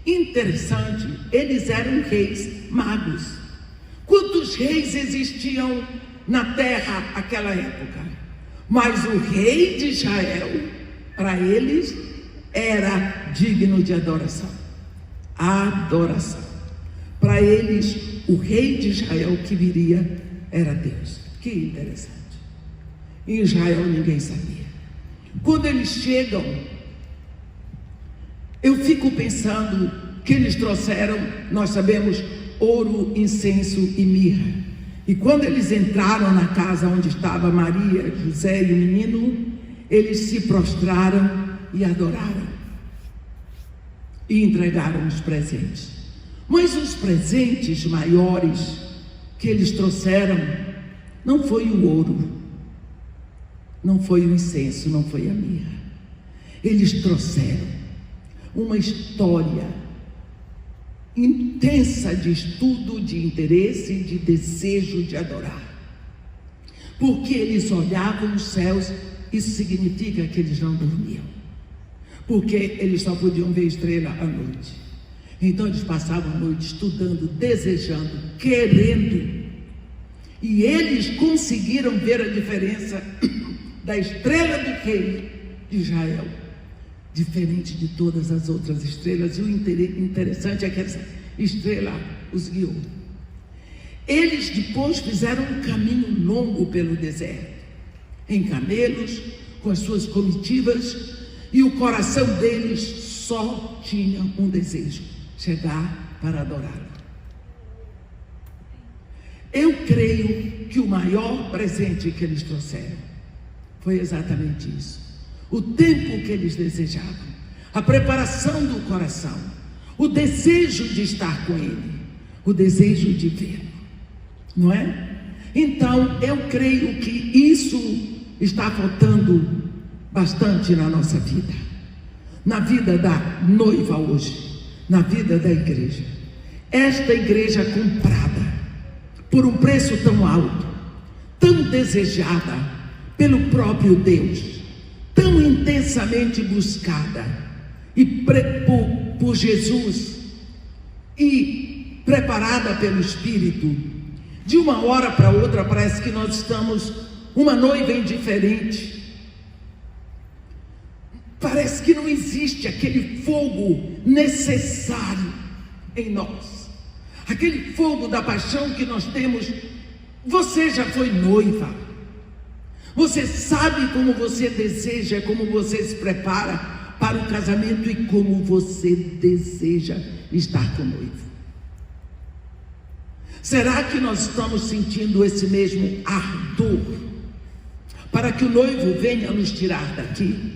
Interessante, eles eram reis magos. Quantos reis existiam na terra naquela época? Mas o rei de Israel, para eles, era digno de adoração. Adoração. Para eles, o rei de Israel que viria era Deus. Que interessante. Em Israel ninguém sabia. Quando eles chegam, eu fico pensando que eles trouxeram, nós sabemos, ouro, incenso e mirra. E quando eles entraram na casa onde estava Maria, José e o menino, eles se prostraram e adoraram. E entregaram os presentes. Mas os presentes maiores que eles trouxeram não foi o ouro, não foi o incenso, não foi a mirra. Eles trouxeram uma história intensa de estudo, de interesse, de desejo de adorar. Porque eles olhavam os céus, isso significa que eles não dormiam. Porque eles só podiam ver estrela à noite. Então eles passavam a noite estudando, desejando, querendo. E eles conseguiram ver a diferença da estrela do rei de Israel, diferente de todas as outras estrelas. E o interessante é que essa estrela os guiou. Eles depois fizeram um caminho longo pelo deserto, em camelos, com as suas comitivas, e o coração deles só tinha um desejo: chegar para adorá-lo. Eu creio que o maior presente que eles trouxeram foi exatamente isso. O tempo que eles desejavam, a preparação do coração, o desejo de estar com Ele, o desejo de vê-lo, não é? Então, eu creio que isso está faltando bastante na nossa vida, na vida da noiva hoje, na vida da igreja. Esta igreja comprada por um preço tão alto, tão desejada pelo próprio Deus, tão intensamente buscada e por Jesus e preparada pelo Espírito. De uma hora para outra parece que nós estamos uma noiva indiferente. Parece que não existe aquele fogo necessário em nós, aquele fogo da paixão que nós temos. Você já foi noiva, você sabe como você deseja, como você se prepara para o casamento e como você deseja estar com o noivo. Será que nós estamos sentindo esse mesmo ardor para que o noivo venha nos tirar daqui?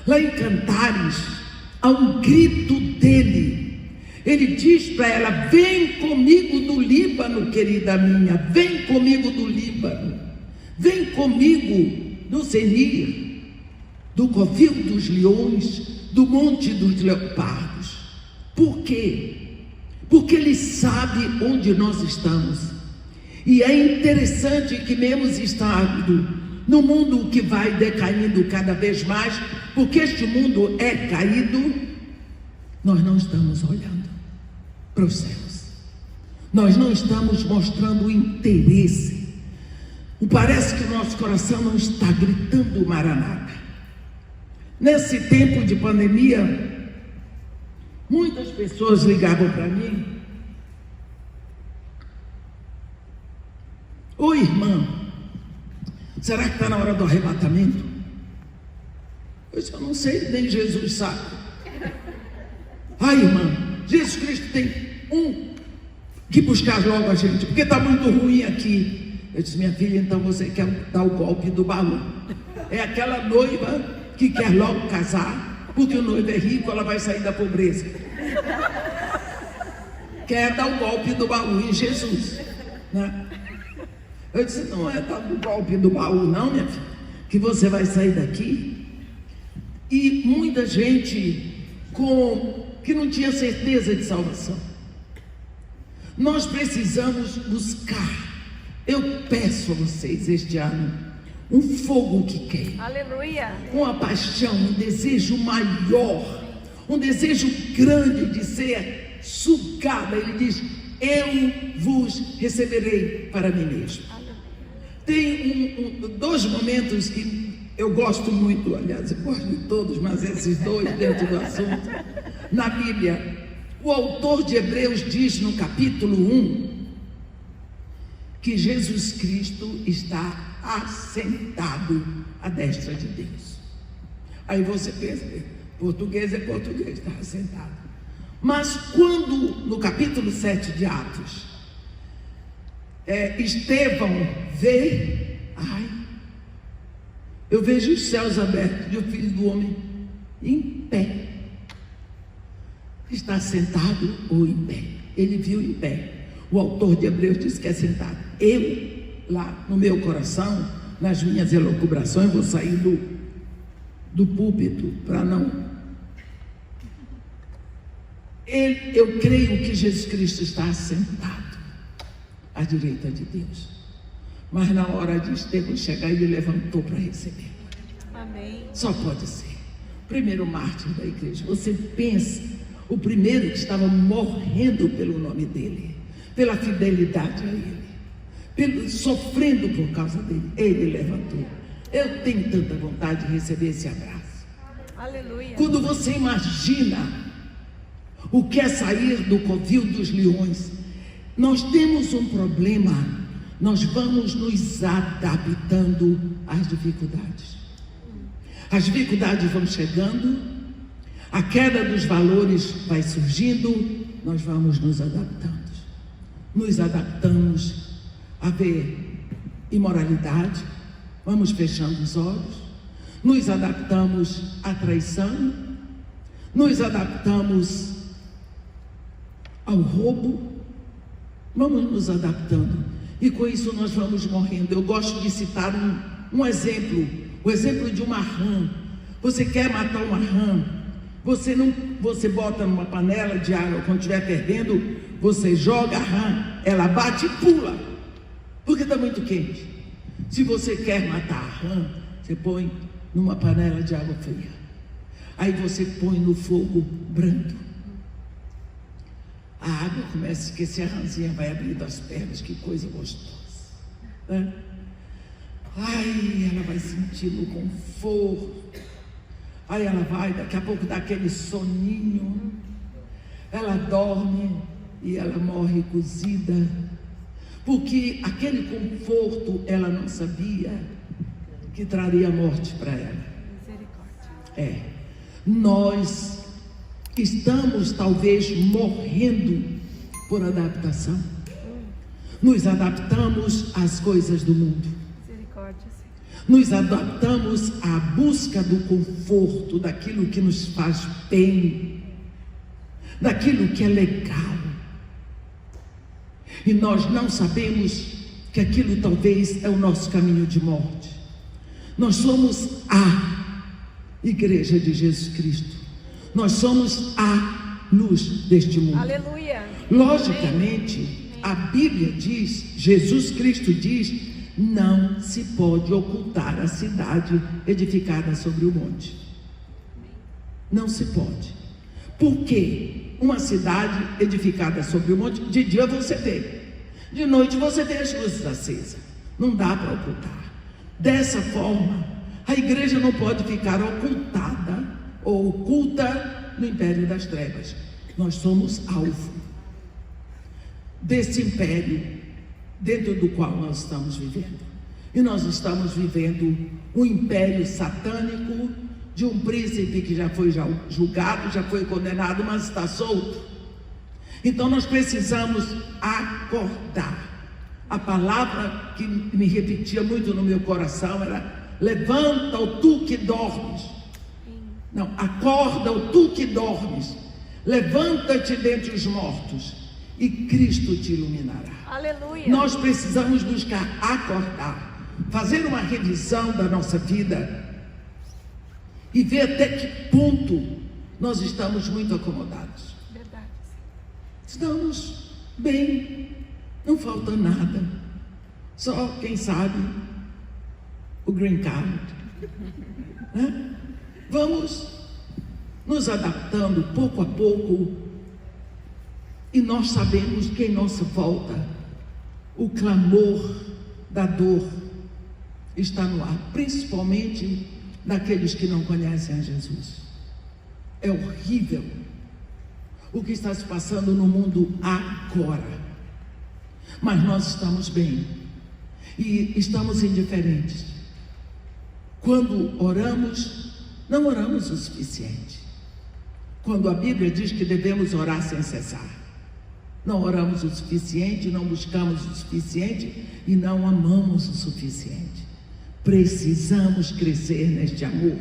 Lá em Cantares, há um grito dele. Ele diz para ela: vem comigo do Líbano, querida minha, vem comigo do Líbano, Vem comigo no Senir, do covil dos leões, do monte dos leopardos. Por quê? Porque Ele sabe onde nós estamos. E é interessante que mesmo estando no mundo que vai decaindo cada vez mais, porque este mundo é caído, nós não estamos olhando para os céus. Nós não estamos mostrando interesse. Parece que o nosso coração não está gritando Maranata. Nesse tempo de pandemia, muitas pessoas ligavam para mim: oi, irmã, será que está na hora do arrebatamento? Eu não sei, nem Jesus sabe. Ai, irmã, Jesus Cristo tem que buscar logo a gente, porque está muito ruim aqui. Eu disse: minha filha, então você quer dar o golpe do baú. É aquela noiva que quer logo casar, porque o noivo é rico, ela vai sair da pobreza. Quer dar o golpe do baú em Jesus, né? Eu disse: não é dar o golpe do baú não, minha filha, que você vai sair daqui. E muita gente que não tinha certeza de salvação. Nós precisamos buscar. Eu peço a vocês este ano um fogo que queima. Aleluia. Uma paixão, um desejo maior, um desejo grande de ser sugada. Ele diz: eu vos receberei para mim mesmo. Tem dois momentos que eu gosto muito, aliás, eu gosto de todos, mas esses dois dentro do assunto. Na Bíblia, o autor de Hebreus diz no capítulo 1 que Jesus Cristo está assentado à destra de Deus. Aí você pensa, português é português, está assentado. Mas quando no capítulo 7 de Atos, Estevão vê, eu vejo os céus abertos e o Filho do Homem em pé. Está sentado ou em pé? Ele viu em pé. O autor de Hebreus diz que é sentado. Eu, lá no meu coração, nas minhas elucubrações, vou sair do púlpito para não. Eu creio que Jesus Cristo está sentado à direita de Deus. Mas na hora de Estevão chegar, ele levantou para receber. Amém. Só pode ser. Primeiro mártir da igreja. Você pensa, o primeiro que estava morrendo pelo nome dele, pela fidelidade a ele, sofrendo por causa dele, ele levantou. Eu tenho tanta vontade de receber esse abraço. Aleluia. Quando você imagina o que é sair do covil dos leões, nós temos um problema. Nós vamos nos adaptando às dificuldades. As dificuldades vão chegando, a queda dos valores vai surgindo, nós vamos nos adaptando. Nos adaptamos a ver imoralidade, vamos fechando os olhos, nos adaptamos à traição, nos adaptamos ao roubo, vamos nos adaptando. E com isso nós vamos morrendo. Eu gosto de citar um exemplo, o exemplo de uma rã. Você quer matar uma rã, você bota numa panela de água, quando estiver fervendo, você joga a rã, ela bate e pula, porque está muito quente. Se você quer matar a rã, você põe numa panela de água fria, aí você põe no fogo brando. A água começa a esquecer, a rãzinha vai abrindo as pernas, que coisa gostosa, né? Ela vai sentindo conforto. Aí ela vai, daqui a pouco dá aquele soninho, ela dorme e ela morre cozida, porque aquele conforto ela não sabia que traria morte para ela. Misericórdia. Nós estamos talvez morrendo por adaptação. Nos adaptamos às coisas do mundo. Misericórdia, Senhor. Nos adaptamos à busca do conforto, daquilo que nos faz bem, daquilo que é legal. E nós não sabemos que aquilo talvez é o nosso caminho de morte. Nós somos a Igreja de Jesus Cristo. Nós somos a luz deste mundo. Aleluia. Logicamente, a Bíblia diz, Jesus Cristo diz, não se pode ocultar a cidade edificada sobre o monte. Não se pode. Por quê? Uma cidade edificada sobre o monte, de dia você vê, de noite você vê as luzes acesas. Não dá para ocultar. Dessa forma, a igreja não pode ficar ocultada ou oculta no império das trevas. Nós somos alvo desse império dentro do qual nós estamos vivendo. E nós estamos vivendo um império satânico de um príncipe que já foi julgado, já foi condenado, mas está solto. Então nós precisamos acordar. A palavra que me repetia muito no meu coração era: levanta, ó tu que dormes. Não, acorda, ó tu que dormes. Levanta-te dentre os mortos e Cristo te iluminará. Aleluia. Nós precisamos buscar acordar, fazer uma revisão da nossa vida e ver até que ponto nós estamos muito acomodados. Verdade. Estamos bem, não falta nada, só, quem sabe, o green card, né? Vamos nos adaptando pouco a pouco, e nós sabemos que em nossa volta o clamor da dor está no ar, principalmente daqueles que não conhecem a Jesus. É horrível o que está se passando no mundo agora, mas nós estamos bem e estamos indiferentes. Quando oramos, não oramos o suficiente. Quando a Bíblia diz que devemos orar sem cessar, não oramos o suficiente, não buscamos o suficiente e não amamos o suficiente. Precisamos crescer neste amor,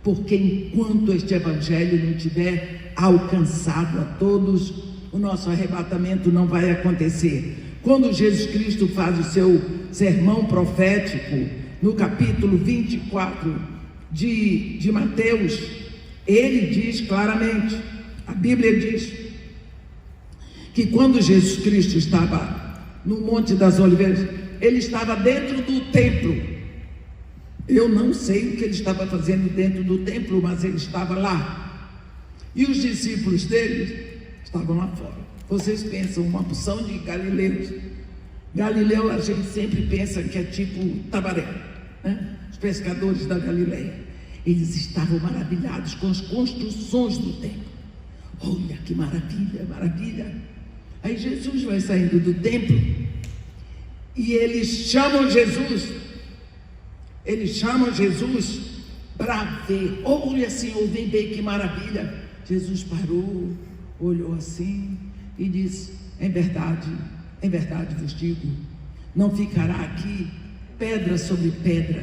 porque enquanto este evangelho não tiver alcançado a todos, o nosso arrebatamento não vai acontecer. Quando Jesus Cristo faz o seu sermão profético, no capítulo 24 de Mateus, ele diz claramente, a Bíblia diz, que quando Jesus Cristo estava no Monte das Oliveiras, ele estava dentro do templo. Eu não sei o que ele estava fazendo dentro do templo, mas ele estava lá. E os discípulos dele estavam lá fora. Vocês pensam, uma porção de galileus. Galileu, a gente sempre pensa que é tipo Tabaré, né? Os pescadores da Galileia. Eles estavam maravilhados com as construções do templo. Olha que maravilha, maravilha. Aí Jesus vai saindo do templo e eles chamam Jesus para ver. Olha, Senhor, vem ver que maravilha. Jesus parou, olhou assim e disse: em verdade vos digo, não ficará aqui pedra sobre pedra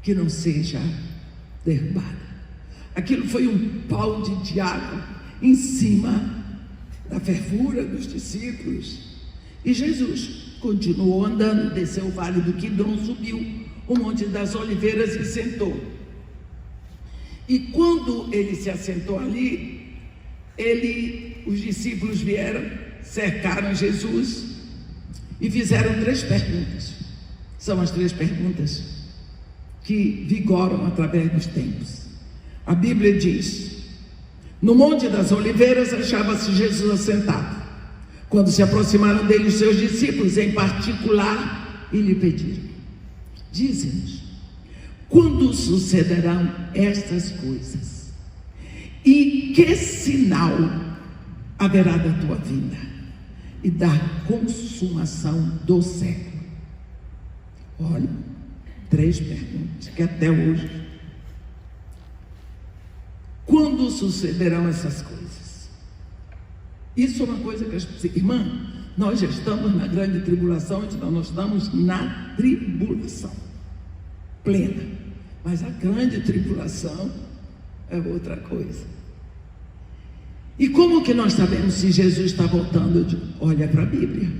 que não seja derrubada. Aquilo foi um balde de água em cima da fervura dos discípulos. E Jesus continuou andando, desceu o vale do Quidron, subiu o Monte das Oliveiras e sentou. E quando ele se assentou ali, os discípulos vieram, cercaram Jesus e fizeram 3 perguntas. São as 3 perguntas que vigoram através dos tempos. A Bíblia diz: no Monte das Oliveiras achava-se Jesus assentado. Quando se aproximaram dele os seus discípulos em particular e lhe pediram: dize-nos, quando sucederão estas coisas? E que sinal haverá da tua vinda e da consumação do século? Olha, 3 perguntas que até hoje. Quando sucederão essas coisas? Isso é uma coisa que as pessoas... Irmã, nós já estamos na grande tribulação, então nós estamos na tribulação plena. Mas a grande tribulação é outra coisa. E como que nós sabemos se Jesus está voltando? Olha para a Bíblia.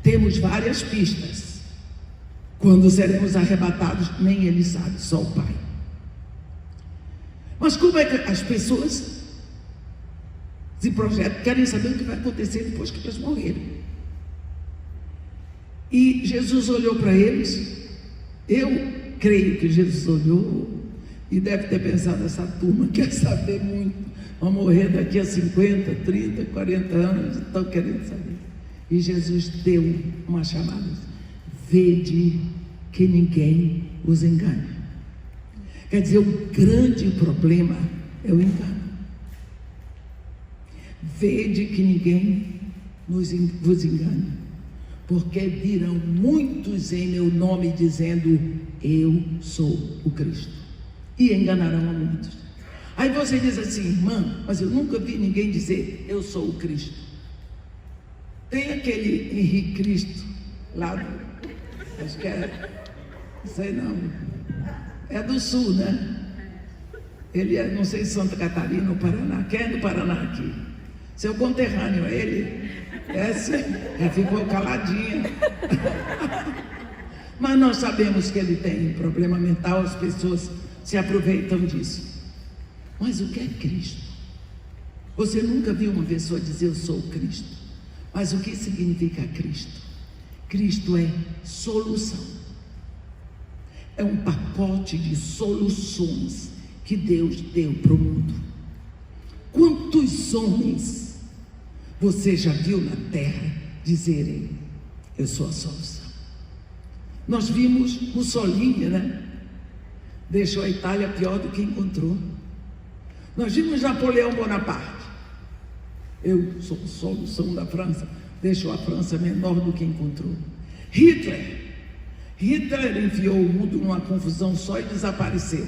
Temos várias pistas. Quando seremos arrebatados, nem ele sabe, só o Pai. Mas como é que as pessoas se projetam, querem saber o que vai acontecer depois que eles morrerem? E Jesus olhou para eles. Eu creio que Jesus olhou e deve ter pensado: essa turma quer saber muito, vão morrer daqui a 50, 30, 40 anos, estão querendo saber. E Jesus deu uma chamada: vede que ninguém os engane. Quer dizer, o grande problema é o engano. Vede que ninguém vos engane, porque virão muitos em meu nome dizendo: eu sou o Cristo, e enganarão a muitos. Aí você diz assim: irmã, mas eu nunca vi ninguém dizer eu sou o Cristo. Tem aquele Henrique Cristo lá do, acho que é, não sei não, é do sul, né? Ele é, não sei se Santa Catarina ou Paraná. Quem é do Paraná aqui? Seu conterrâneo, é ele? É sim, ele ficou caladinho. Mas nós sabemos que ele tem problema mental, as pessoas se aproveitam disso. Mas o que é Cristo? Você nunca viu uma pessoa dizer eu sou Cristo. Mas o que significa Cristo? Cristo é solução. É um pacote de soluções que Deus deu para o mundo. Quantos homens você já viu na terra dizerem eu sou a solução? Nós vimos Mussolini, né? Deixou a Itália pior do que encontrou. Nós vimos Napoleão Bonaparte: eu sou a solução da França. Deixou a França menor do que encontrou. Hitler enfiou o mundo numa confusão só e desapareceu.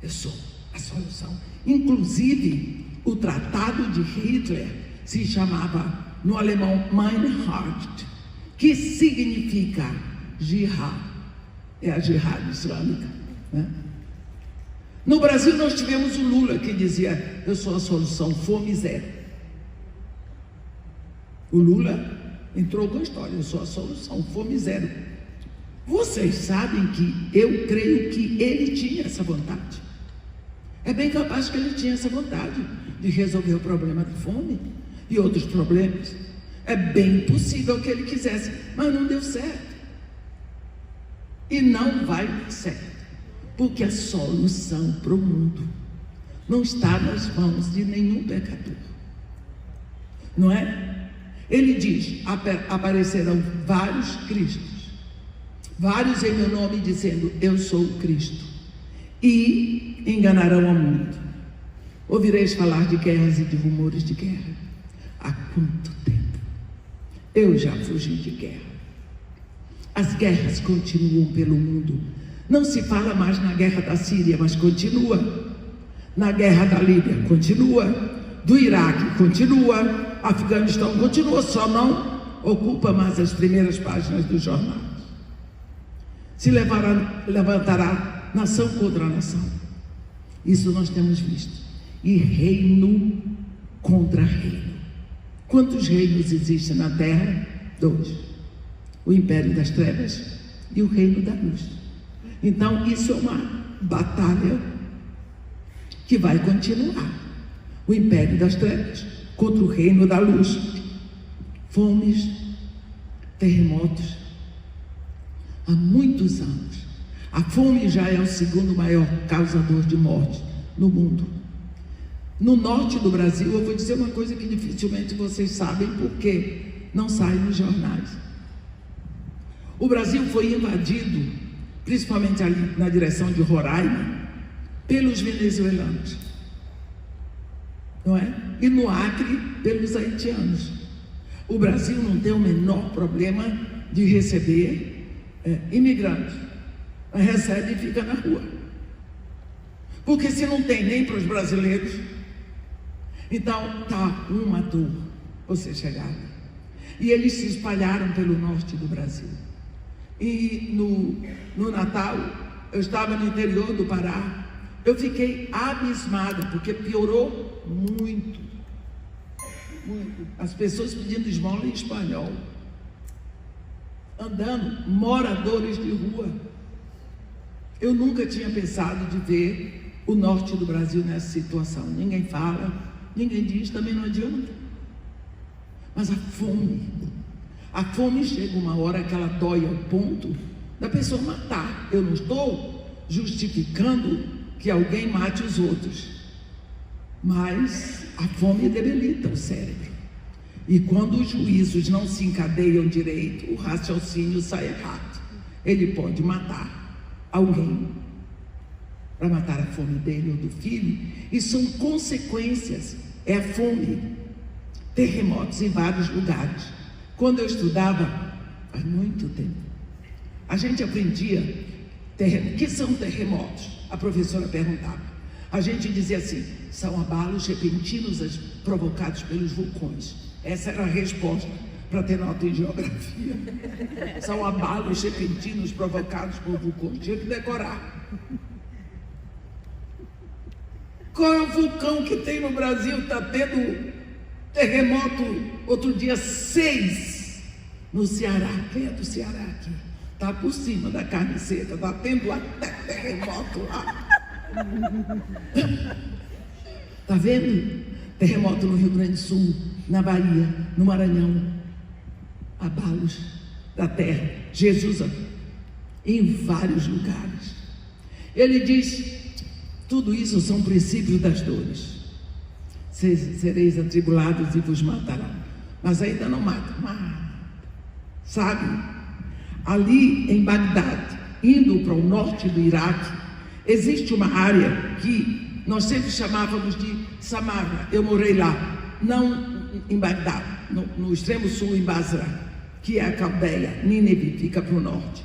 Eu sou a solução. Inclusive, o tratado de Hitler se chamava, no alemão, Mein-Kampf, que significa jihad. É a jihad islâmica, né? No Brasil nós tivemos o Lula, que dizia eu sou a solução, fome zero. O Lula entrou com a história: eu sou a solução, fome zero. Vocês sabem que eu creio que ele tinha essa vontade. É bem capaz que ele tinha essa vontade de resolver o problema da fome e outros problemas. É bem possível que ele quisesse, mas não deu certo. E não vai dar certo, porque a solução para o mundo não está nas mãos de nenhum pecador, não é? Ele diz: aparecerão vários Cristos, vários em meu nome dizendo eu sou o Cristo, e enganarão a muito. Ouvireis falar de guerras e de rumores de guerra. Há quanto tempo eu já fugi de guerra. As guerras continuam pelo mundo. Não se fala mais na guerra da Síria, mas continua. Na guerra da Líbia, continua. Do Iraque, continua. Afeganistão, continua. Só não ocupa mais as primeiras páginas dos jornais. Se levantará nação contra nação. Isso nós temos visto. E reino contra reino. Quantos reinos existem na terra? 2. O império das trevas e o reino da luz. Então isso é uma batalha que vai continuar. O império das trevas contra o reino da luz. Fomes, terremotos. Há muitos anos. A fome já é o segundo maior causador de morte no mundo. No norte do Brasil, eu vou dizer uma coisa que dificilmente vocês sabem, porque não sai nos jornais. O Brasil foi invadido, principalmente ali na direção de Roraima, pelos venezuelanos, não é? E no Acre, pelos haitianos. O Brasil não tem o menor problema de receber imigrantes, mas recebe e fica na rua. Porque se não tem nem para os brasileiros, então tá uma dor você chegar ali. E eles se espalharam pelo norte do Brasil. E no Natal, eu estava no interior do Pará, eu fiquei abismada, porque piorou muito. As pessoas pedindo esmola em espanhol. Andando, moradores de rua. Eu nunca tinha pensado de ver o norte do Brasil nessa situação. Ninguém fala, ninguém diz, também não adianta. Mas a fome chega uma hora que ela dói ao ponto da pessoa matar. Eu não estou justificando que alguém mate os outros, mas a fome debilita o cérebro. E quando os juízos não se encadeiam direito, o raciocínio sai errado. Ele pode matar alguém para matar a fome dele ou do filho, e são consequências. É a fome. Terremotos em vários lugares. Quando eu estudava, faz muito tempo, a gente aprendia o que são terremotos. A professora perguntava. A gente dizia assim: são abalos repentinos provocados pelos vulcões. Essa era a resposta para ter nota em geografia. São abalos repentinos provocados por vulcões. Tinha que decorar. Qual é o vulcão que tem no Brasil? Está tendo terremoto outro dia 6 no Ceará. Quem é do Ceará aqui? Está por cima da carne seca. Está tendo até terremoto lá. Está vendo? Terremoto no Rio Grande do Sul, na Bahia, no Maranhão. Abalos da terra. Jesus em vários lugares. Ele diz: tudo isso são princípios das dores. Sereis atribulados e vos matarão. Mas ainda não matam. Sabe? Ali em Bagdade, indo para o norte do Iraque, existe uma área que nós sempre chamávamos de Samarra. Eu morei lá, não em Bagdade, no extremo sul, em Basra, que é a Caldeia. Nínive fica para o norte.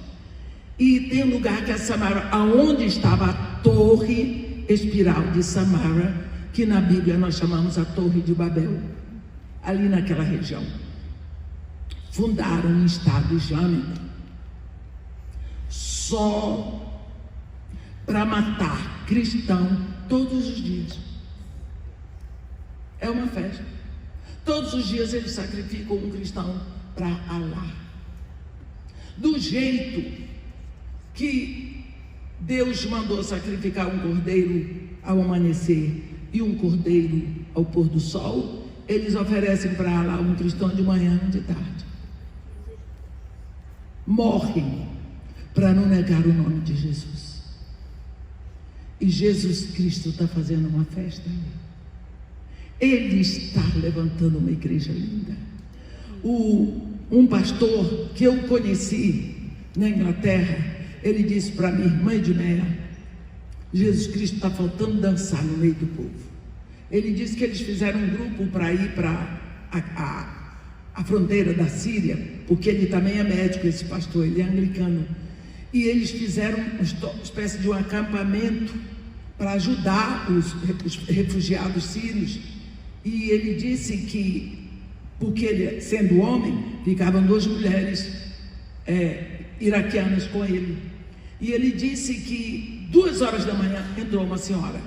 E tem um lugar que é Samarra, aonde estava a torre espiral de Samarra, que na Bíblia nós chamamos a Torre de Babel. Ali naquela região fundaram um Estado Islâmico só para matar cristão todos os dias. É uma festa. Todos os dias eles sacrificam um cristão para Alá. Do jeito que Deus mandou sacrificar um cordeiro ao amanhecer e um cordeiro ao pôr do sol, eles oferecem para Alá um cristão de manhã e de tarde. Morrem para não negar o nome de Jesus. E Jesus Cristo está fazendo uma festa ali. Ele está levantando uma igreja linda. Um pastor que eu conheci na Inglaterra, ele disse para minha irmã Edmeia: Jesus Cristo está faltando dançar no meio do povo. Ele disse que eles fizeram um grupo para ir para a fronteira da Síria, porque ele também é médico, esse pastor, ele é anglicano. E eles fizeram uma espécie de um acampamento para ajudar os refugiados sírios. E ele disse que, porque ele, sendo homem, ficavam 2 mulheres iraquianas com ele. E ele disse que 2 horas da manhã entrou uma senhora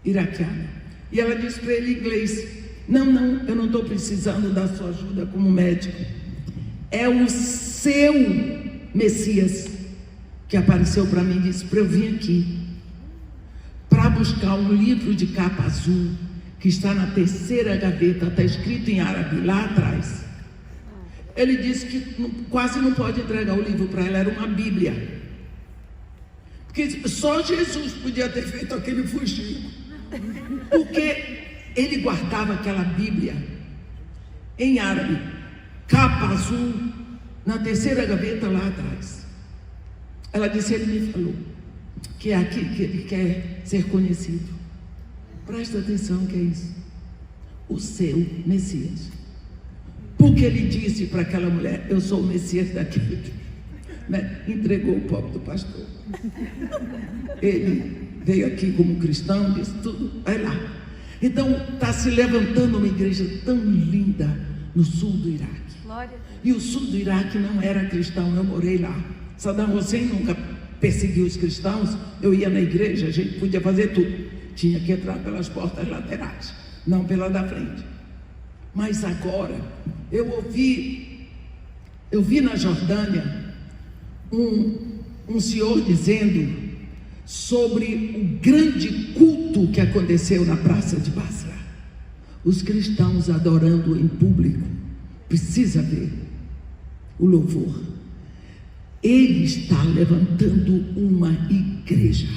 iraquiana. E ela disse para ele em inglês: não, eu não estou precisando da sua ajuda como médico. É o seu Messias que apareceu para mim e disse para eu vir aqui para buscar um livro de capa azul que está na 3ª gaveta, está escrito em árabe lá atrás. Ele disse que quase não pode entregar o livro para ela, era uma Bíblia, porque só Jesus podia ter feito aquele fugido, porque ele guardava aquela Bíblia em árabe, capa azul, na 3ª gaveta lá atrás. Ela disse: ele me falou que é aqui que ele quer ser conhecido. Presta atenção que é isso. O seu Messias. Porque ele disse para aquela mulher: eu sou o Messias daquele. Entregou o pobre do pastor. Ele veio aqui como cristão, disse tudo, vai lá. Então está se levantando uma igreja tão linda no sul do Iraque. E o sul do Iraque não era cristão, eu morei lá. Saddam Hussein nunca perseguiu os cristãos. Eu ia na igreja, a gente podia fazer tudo. Tinha que entrar pelas portas laterais, não pela da frente. Mas agora, eu vi na Jordânia um senhor dizendo sobre o grande culto que aconteceu na praça de Basra. Os cristãos adorando em público. Precisa ver o louvor. Ele está levantando uma igreja.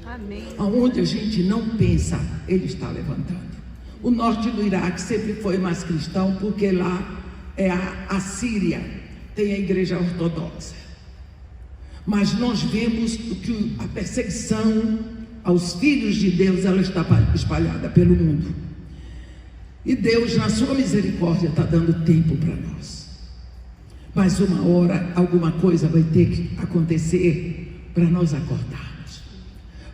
Amém. Aonde a gente não pensa, ele está levantando. O norte do Iraque sempre foi mais cristão, porque lá é a Síria, tem a igreja ortodoxa. Mas nós vemos que a perseguição aos filhos de Deus, ela está espalhada pelo mundo. E Deus, na sua misericórdia, está dando tempo para nós. Mas uma hora, alguma coisa vai ter que acontecer para nós acordarmos.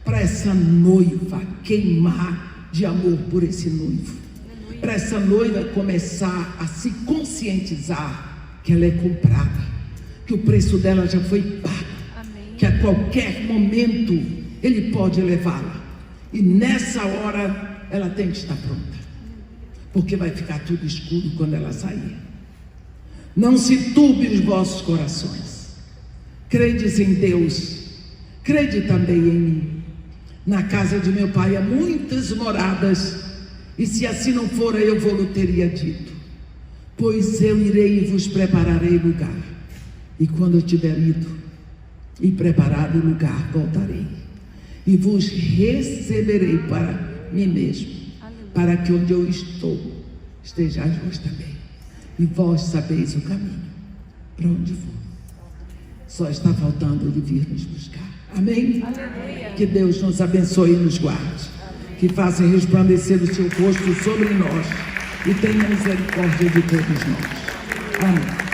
Para essa noiva queimar de amor por esse noivo. Para essa noiva começar a se conscientizar que ela é comprada, que o preço dela já foi pago. Amém. Que a qualquer momento ele pode levá-la. E nessa hora ela tem que estar pronta. Porque vai ficar tudo escuro quando ela sair. Não se turbe os vossos corações. Credes em Deus, crede também em mim. Na casa de meu pai há muitas moradas, e se assim não fora, eu vou-lhe teria dito. Pois eu irei e vos prepararei lugar. E quando eu tiver ido e preparado o lugar, voltarei. E vos receberei para mim mesmo, para que onde eu estou, estejais vós também. E vós sabeis o caminho para onde vou. Só está faltando ele vir nos buscar. Amém? Aleluia. Que Deus nos abençoe e nos guarde. Que faça resplandecer o seu rosto sobre nós. E tenha misericórdia de todos nós. Amém.